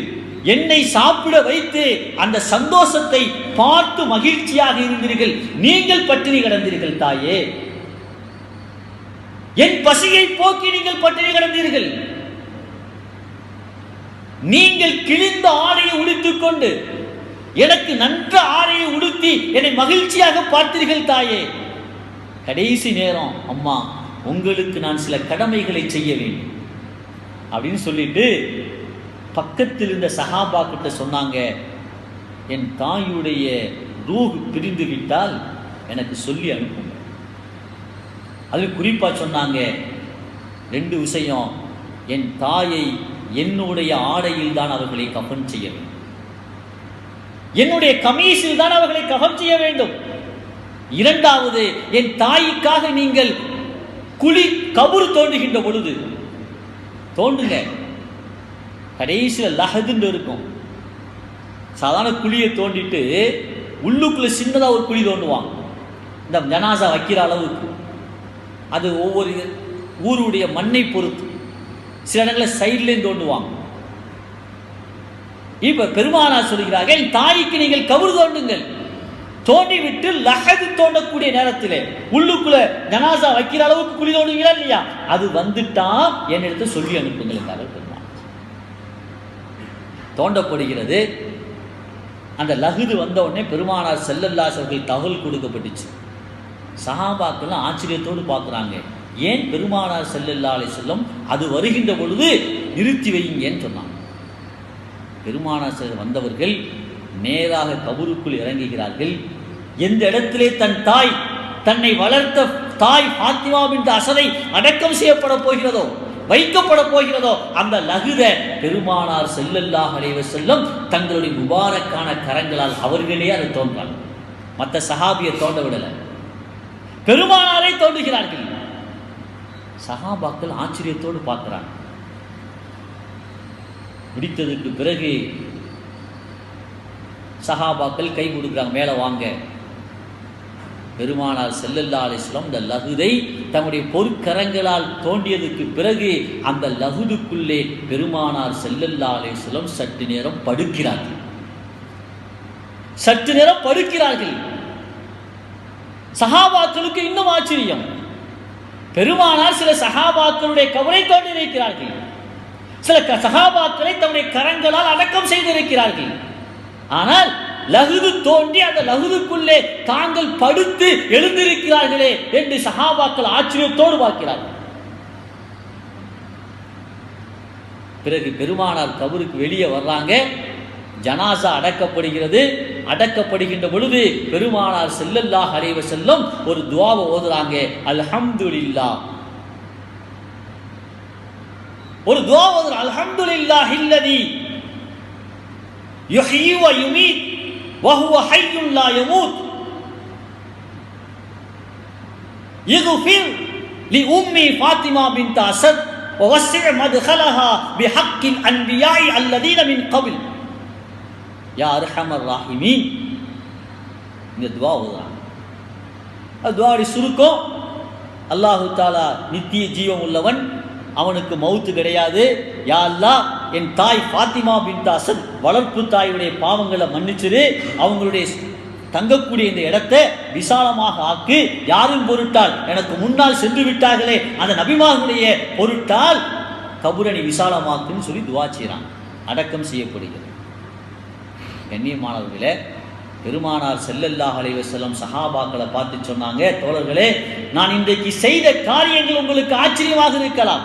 என்னை சாப்பிட வைத்து அந்த சந்தோஷத்தை பார்த்து மகிழ்ச்சியாக இருந்தீர்கள், நீங்கள் பட்டினி கிடந்தீர்கள் தாயே, என் பசியை போக்கி நீங்கள் பட்டினி கிடந்தீர்கள், நீங்கள் கிழிந்த ஆடையை உடுத்திக் கொண்டு எனக்கு நன்ற ஆடையை உடுத்தி என்னை மகிழ்ச்சியாக பார்த்தீர்கள் தாயே. கடைசி நேரம், அம்மா, உங்களுக்கு நான் சில கடமைகளை செய்ய வேண்டும் அப்படின்னு சொல்லிட்டு பக்கத்தில் இருந்த சஹாபா கிட்ட சொன்னாங்க, என் தாயுடைய ரூஹ் பிரிந்து விட்டால் எனக்கு சொல்லி அனுப்புங்க. அது குறிப்பா சொன்னாங்க ரெண்டு விஷயம். என் தாயை என்னுடைய ஆடையில் தான் அவர்களை கஃன் செய்ய வேண்டும், என்னுடைய கமீஸில் தான் அவர்களை கஃன் செய்ய வேண்டும். இரண்டாவது, என் தாய்க்காக நீங்கள் கபூர் தோண்டுகின்ற பொழுது தோண்டுங்க, கடைசியில் லஹதுன்னு இருக்கும். சாதாரண குழியை தோண்டிட்டு உள்ளுக்குள்ள சின்னதாக ஒரு குழி தோண்டுவாங்க, இந்த ஜனாசா வைக்கிற அளவுக்கு. அது ஒவ்வொரு ஊருடைய மண்ணை பொறுத்து, சில இடங்களில் சைட்லேயும் தோண்டுவாங்க. இப்ப பெருமானார் சொல்கிறார்கள், தாய்க்கு நீங்கள் கபூர் தோண்டுங்கள். தோண்டி விட்டு லஹது தோண்டக்கூடிய நேரத்தில் உள்ளுக்குள்ள ஜனாசா வைக்கிற அளவுக்கு குழி தோண்டுங்களா இல்லையா, அது வந்துட்டா என்னிடத்தை சொல்லி அனுப்புங்கள் என்றார்கள் பெருமானார். தோண்டப்படுகிறது. அந்த லஹது வந்த உடனே பெருமானார் ஸல்லல்லாஹு அலைஹி வஸல்லம் தகவல் கொடுக்கப்பட்டுச்சு. சஹாபாக்கெல்லாம் ஆச்சரியத்தோடு பார்க்குறாங்க. ஏன் பெருமானார் ஸல்லல்லாஹு அலைஹி வஸல்லம் அது வருகின்ற பொழுது நிறுத்தி வைங்கன்னு சொன்னாங்க. பெருமானார் வந்தவர்கள் நேராக கபருக்குள் இறங்குகிறார்கள். எந்த இடத்திலே தன்னை வளர்த்த தாய் ஃபாத்திமா பின்த் அஸதை அடக்கம் செய்யப்பட போகிறதோ, வைக்கப்பட போகிறதோ, அந்த லகுத பெருமானார் ஸல்லல்லாஹு அலைஹி வஸல்லம் தங்களுடைய முபாரக்கான கரங்களால் அவர்களே அதை தோன்றாங்க. மற்ற சஹாபியை தோண்ட விடலை, பெருமானாரை தோன்றுகிறார்கள். சஹாபாக்கள் ஆச்சரியத்தோடு பார்க்கிறாங்க. முடித்ததுக்கு பிறகு சஹாபாக்கள் கை கொடுக்குறாங்க, மேலே வாங்க. பெருமானார் ஸல்லல்லாஹு அலைஹி வஸல்லம் இந்த லகுதை தம்முடைய பொற்கரங்களால் தோண்டியதுக்கு பிறகு அந்த லகுதுக்குள்ளே பெருமானார் ஸல்லல்லாஹு அலைஹி வஸல்லம் சற்று நேரம் படுக்கிறார்கள். சஹாபாக்களுக்கு இன்னும் ஆச்சரியம். பெருமானார் சில சஹாபாக்களுடைய கபரை தோண்டி இருக்கிறார்கள், சில சஹாபாக்களை தம்முடைய கரங்களால் அடக்கம் செய்திருக்கிறார்கள். ஆனால் லகுது தோண்டி அந்த லகுதுக்குள்ளே தாங்கள் படுத்து எழுந்திருக்கிறார்களே என்று சஹாபாக்கள் ஆச்சரியத்தோடு பார்க்கிறார்கள். பிறகு பெருமானார் கபருக்கு வெளியே வர்றாங்க. ஜனாசா அடக்கப்படுகிறது. அடக்கப்படுகின்ற பொழுது பெருமானார் ஸல்லல்லாஹு அலைஹி வஸல்லம் ஒரு துஆவை ஓதுறாங்க. அல்ஹம்துலில்லாஹ், ஒரு துஆ ஓதுறாங்க. அல்ஹம்துலில்லாஹில்லதி யுஹ்யி வ யுமீத் வ ஹுவ ஹய்யுன் லா யமூத் இக்ஃபிர் லி உம்மி ஃபாத்திமா பின்த் அஸத் வ வஸ்ஸி' மத்கலஹா பிஹக்கில் அன்பியாஇ அல்லதீன மின் கபில் யா அர்ஹமர் ராஹிமீன். இந்த துஆ ஓதுறாங்க. அது துஆவுடைய சுருக்கம். அல்லாஹு தஆலா நித்திய ஜீவம் உள்ளவன், அவனுக்கு மௌத்து கிடையாது. யா அல்லாஹ், என் தாய் ஃபாத்திமா பின்த் அஸத் வளர்ப்பு தாயுடைய பாவங்களை மன்னிச்சிரு, அவங்களுடைய தங்கக்கூடிய இந்த இடத்தை விசாலமாக ஆக்கு. யாரும் பொருட்டால் எனக்கு முன்னால் சென்று விட்டார்களே அந்த நபிமார்களுடைய பொருட்டால் கபுரணி விசாலமாக்குன்னு சொல்லி துஆ செய்கிறான். அடக்கம் செய்யப்படுகிறது. கண்ணியமானவர்களே, பெருமானார் ஸல்லல்லாஹு அலைஹி வஸல்லம் சஹாபாக்களை பார்த்து சொன்னாங்க, தோழர்களே, நான் இன்றைக்கு செய்த காரியங்கள் உங்களுக்கு ஆச்சரியமாக இருக்கலாம்.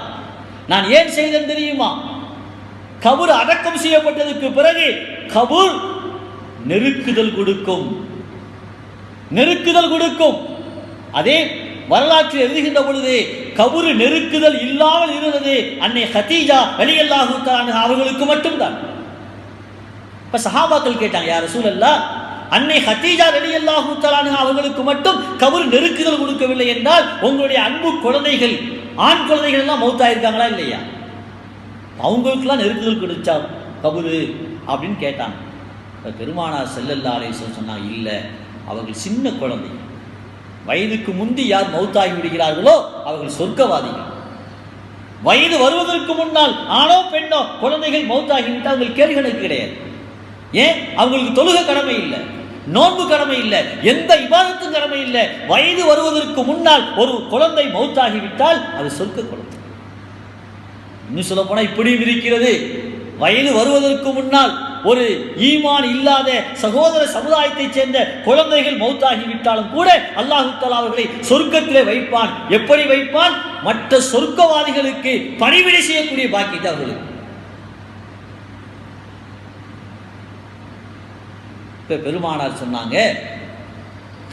நான் ஏன் செய்தேன் தெரியுமா? கபூர் அடக்கம் செய்யப்பட்டதுக்கு பிறகு கபூர் நெருக்குதல் கொடுக்கும். அதே வரலாற்றில் எழுதுகின்ற பொழுது கபூர் நெருக்குதல் இல்லாமல் இருந்தது அன்னை ஹதீஜா ரலியல்லாஹு தஆலா அன்ஹா அவர்களுக்கு மட்டும்தான். இப்ப சஹாபாக்கள் கேட்டாங்க, யா ரசூலல்லாஹ், அன்னை ஹதீஜா ரலியல்லாஹு தஆலா அன்ஹா அவர்களுக்கு மட்டும் கபூர் நெருக்குதல் கொடுக்கவில்லை என்றால் உங்களுடைய அன்பு குழந்தைகள், ஆண் குழந்தைகள் எல்லாம் மௌத்தாயிருக்காங்களா இல்லையா? அவங்களுக்கெல்லாம் நெருக்குதல் கொடுத்தா கபூர் அப்படின்னு கேட்டாங்க. பெருமானார் ஸல்லல்லாஹு அலைஹி வஸல்லம் சொன்னாங்க, இல்லை, அவர்கள் சின்ன குழந்தை, வயதுக்கு முந்தி யார் மௌத்தாகி விடுகிறார்களோ அவர்கள் சொர்க்கவாதிகள். வயது வருவதற்கு முன்னால் ஆணோ பெண்ணோ குழந்தைகள் மௌத்தாகிவிட்டால் அவர்கள் கேள்வி கணக்கு கிடையாது. ஏன்? அவங்களுக்கு தொழுகை கடமை இல்லை, நோன்பு கடமை இல்லை, எந்த இபாதத்தும் கடமை இல்லை. வயது வருவதற்கு முன்னால் ஒரு குழந்தை மௌத்தாகிவிட்டால் அது சொர்க்க குழந்தை. இன்னும் சொல்ல போனால் இப்படியும் இருக்கிறது. வயது வருவதற்கு முன்னால் ஒரு ஈமான் இல்லாத சகோதர சமுதாயத்தைச் சேர்ந்த குழந்தைகள் மௌத்தாகிவிட்டாலும் கூட அல்லாஹு தஆலா அவர்களை சொர்க்கத்திலே வைப்பான். எப்படி வைப்பான்? மற்ற சொர்க்கவாதிகளுக்கு பணிவிடை செய்யக்கூடிய பாக்கியத்தை அவர்களுக்கு. பெருமானார் சொன்னாங்க,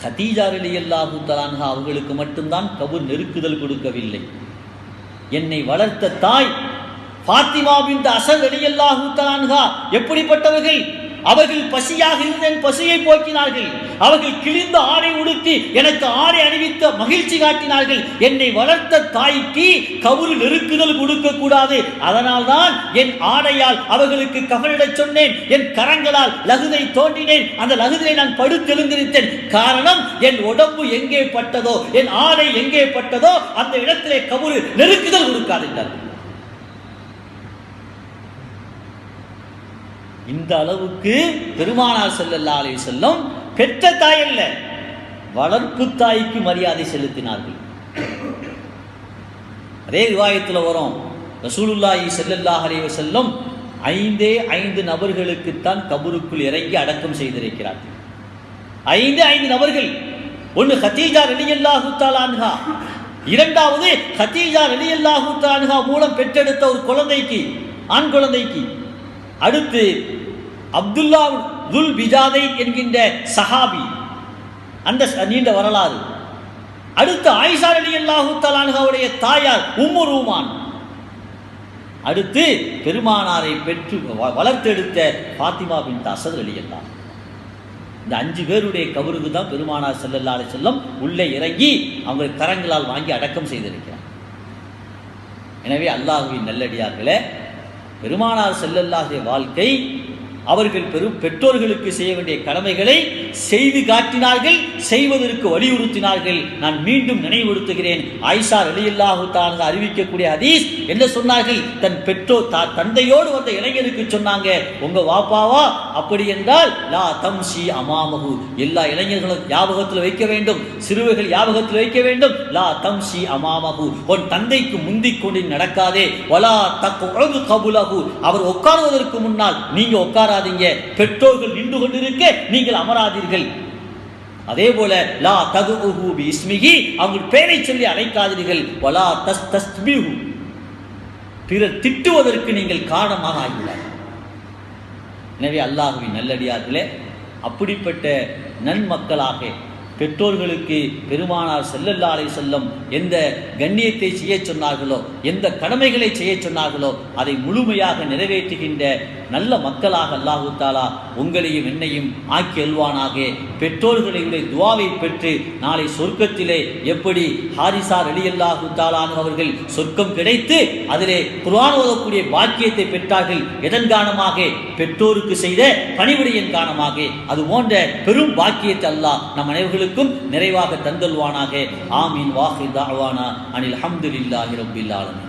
ஹதீஜா ரலியல்லாஹு தஆலா அன்ஹா அவர்களுக்கு மட்டும்தான் கபூர் நெருக்குதல் கொடுக்கவில்லை. என்னை வளர்த்த தாய் ஃபாத்திமா பின்த் அஸத் ரலியல்லாஹு தஆலா அன்ஹா எப்படிப்பட்டவர்கள்? அவர்கள் பசியாக இருந்தேன், பசியை போக்கினார்கள். அவர்கள் கிழிந்த ஆடை உடுத்தி எனக்கு ஆடை அணிவித்த மகிழ்ச்சி காட்டினார்கள். என்னை வளர்த்த தாய்க்கு கவுரு நெருக்குதல் கொடுக்க கூடாது, அதனால் தான் என் ஆடையால் அவர்களுக்கு கவனிடச் சொன்னேன். என் கரங்களால் லகுதை தோன்றினேன், அந்த லகுதை நான் படுத்தெழுந்திருத்தேன். காரணம், என் உடம்பு எங்கே பட்டதோ, என் ஆடை எங்கே பட்டதோ அந்த இடத்திலே கவுரு நெருக்குதல் கொடுக்காது என்றார்கள். இந்த அளவுக்கு பெருமானார் ஸல்லல்லாஹு அலைஹி வஸல்லம் பெற்ற தாய் அல்ல, வளர்ப்பு தாய்க்கு மரியாதை செலுத்தினார்கள். அதே ரிவாயத்தில் வரும், ரசூலுல்லாஹி ஸல்லல்லாஹு அலைஹி வஸல்லம் 5 நபர்களுக்குத்தான் கபருக்குள் இறங்கி அடக்கம் செய்திருக்கிறார்கள். 5 நபர்கள். ஒன்று ஹதீஜா ரலியல்லாஹு தஆலா அன்ஹா, இரண்டாவது ஹதீஜா ரலியல்லாஹு தஆலா அன்ஹா மூலம் பெற்றெடுத்த ஒரு குழந்தைக்கு, ஆண் குழந்தைக்கு. அடுத்து அப்துல்லா துல் பிஜாதை என்கின்ற சஹாபி, அந்த நீண்ட வரலாறு. அடுத்து ஆயிஷா ரலியல்லாஹு தஆலா அன்ஹாவுடைய தாயார் உம்மு ரூமான். அடுத்து பெருமானாரை பெற்று வளர்த்தெடுத்த ஃபாத்திமா பின்த் அஸத் ரலியல்லாஹு. இந்த 5 பேருடைய கபருக்கு தான் பெருமானார் ஸல்லல்லாஹு அலைஹி வஸல்லம் உள்ளே இறங்கி அவங்க கரங்களால் வாங்கி அடக்கம் செய்திருக்கிறார். எனவே அல்லாஹ்வின் நல்லடியார்களே, பெருமானார் ஸல்லல்லாஹு அலைஹி வாழ்க்கை, அவர்கள் பெற்றோர்களுக்கு செய்ய வேண்டிய கடமைகளை செய்து காட்டினார்கள், செய்வதற்கு வலியுறுத்தினார்கள். நான் மீண்டும் நினைவுறுத்துகிறேன், ஆயிஷா ரலியல்லாஹு தஆலா அறிவிக்கக்கூடிய ஹதீஸ் என்ன சொன்னார்கள்? தன் பெற்றோர் தந்தையோடு வந்த இளைஞருக்கு சொன்னாங்க, உங்க வாப்பாவா? அப்படி என்றால் லா தம்ஷி அமாமஹு, எல்லா இளைஞர்களும் ஞாபகத்தில் வைக்க வேண்டும், சிறுவர்கள் ஞாபகத்தில் வைக்க வேண்டும். லா தம்ஷி அமாமஹு, உன் தந்தைக்கு முந்திக் கொண்டு நடக்காதே. வலா தக்உது கபுலஹு, அவர் உட்காருவதற்கு முன்னால் நீங்க உட்காராதீங்க. பெற்றோர்கள் நின்று கொண்டிருக்க நீங்கள் அமராதீர்கள். அதே போல லா ததுஉஹு பிஸ்மிஹி, அவங்க பெயரை சொல்லி அழைக்காதீர்கள். வலா தஸ்தஸ்பிஹு, பிறர் திட்டுவதற்கு நீங்கள் காரணமாக ஆகிறார்கள். எனவே அல்லாஹ்வின் நல்லடியார்களே, அப்படிப்பட்ட நன்மக்களாக பெற்றோர்களுக்கு பெருமானார் ஸல்லல்லாஹு அலைஹி வஸல்லம் எந்த கண்ணியத்தை செய்ய சொன்னார்களோ, எந்த கடமைகளை செய்ய சொன்னார்களோ அதை முழுமையாக நிறைவேற்றுகின்ற நல்ல மக்களாக அல்லாஹு தஆலா உங்களையும் என்னையும் ஆக்கி அல்வானாக. பெற்றோர்களுடைய துஆவை பெற்று நாளை சொர்க்கத்திலே எப்படி ஹாரிஸா ரலியல்லாஹு தஆலா அவர்கள் சொர்க்கம் கிடைத்து அதிலே குர்ஆன் ஓதக்கூடிய பாக்கியத்தை பெற்றார்கள். எதன் காரணமாக? பெற்றோருக்கு செய்த பணிவிடையின் காரணமாக. அது போன்ற பெரும் பாக்கியத்தை அல்லாஹ் நம் அனைவர்களுக்கும் நிறைவாக தந்தல்வானாக. ஆமீன். வாஹிர் தஅவானா அனில் ஹம்துலில்லாஹி ரப்பில் ஆலமீன்.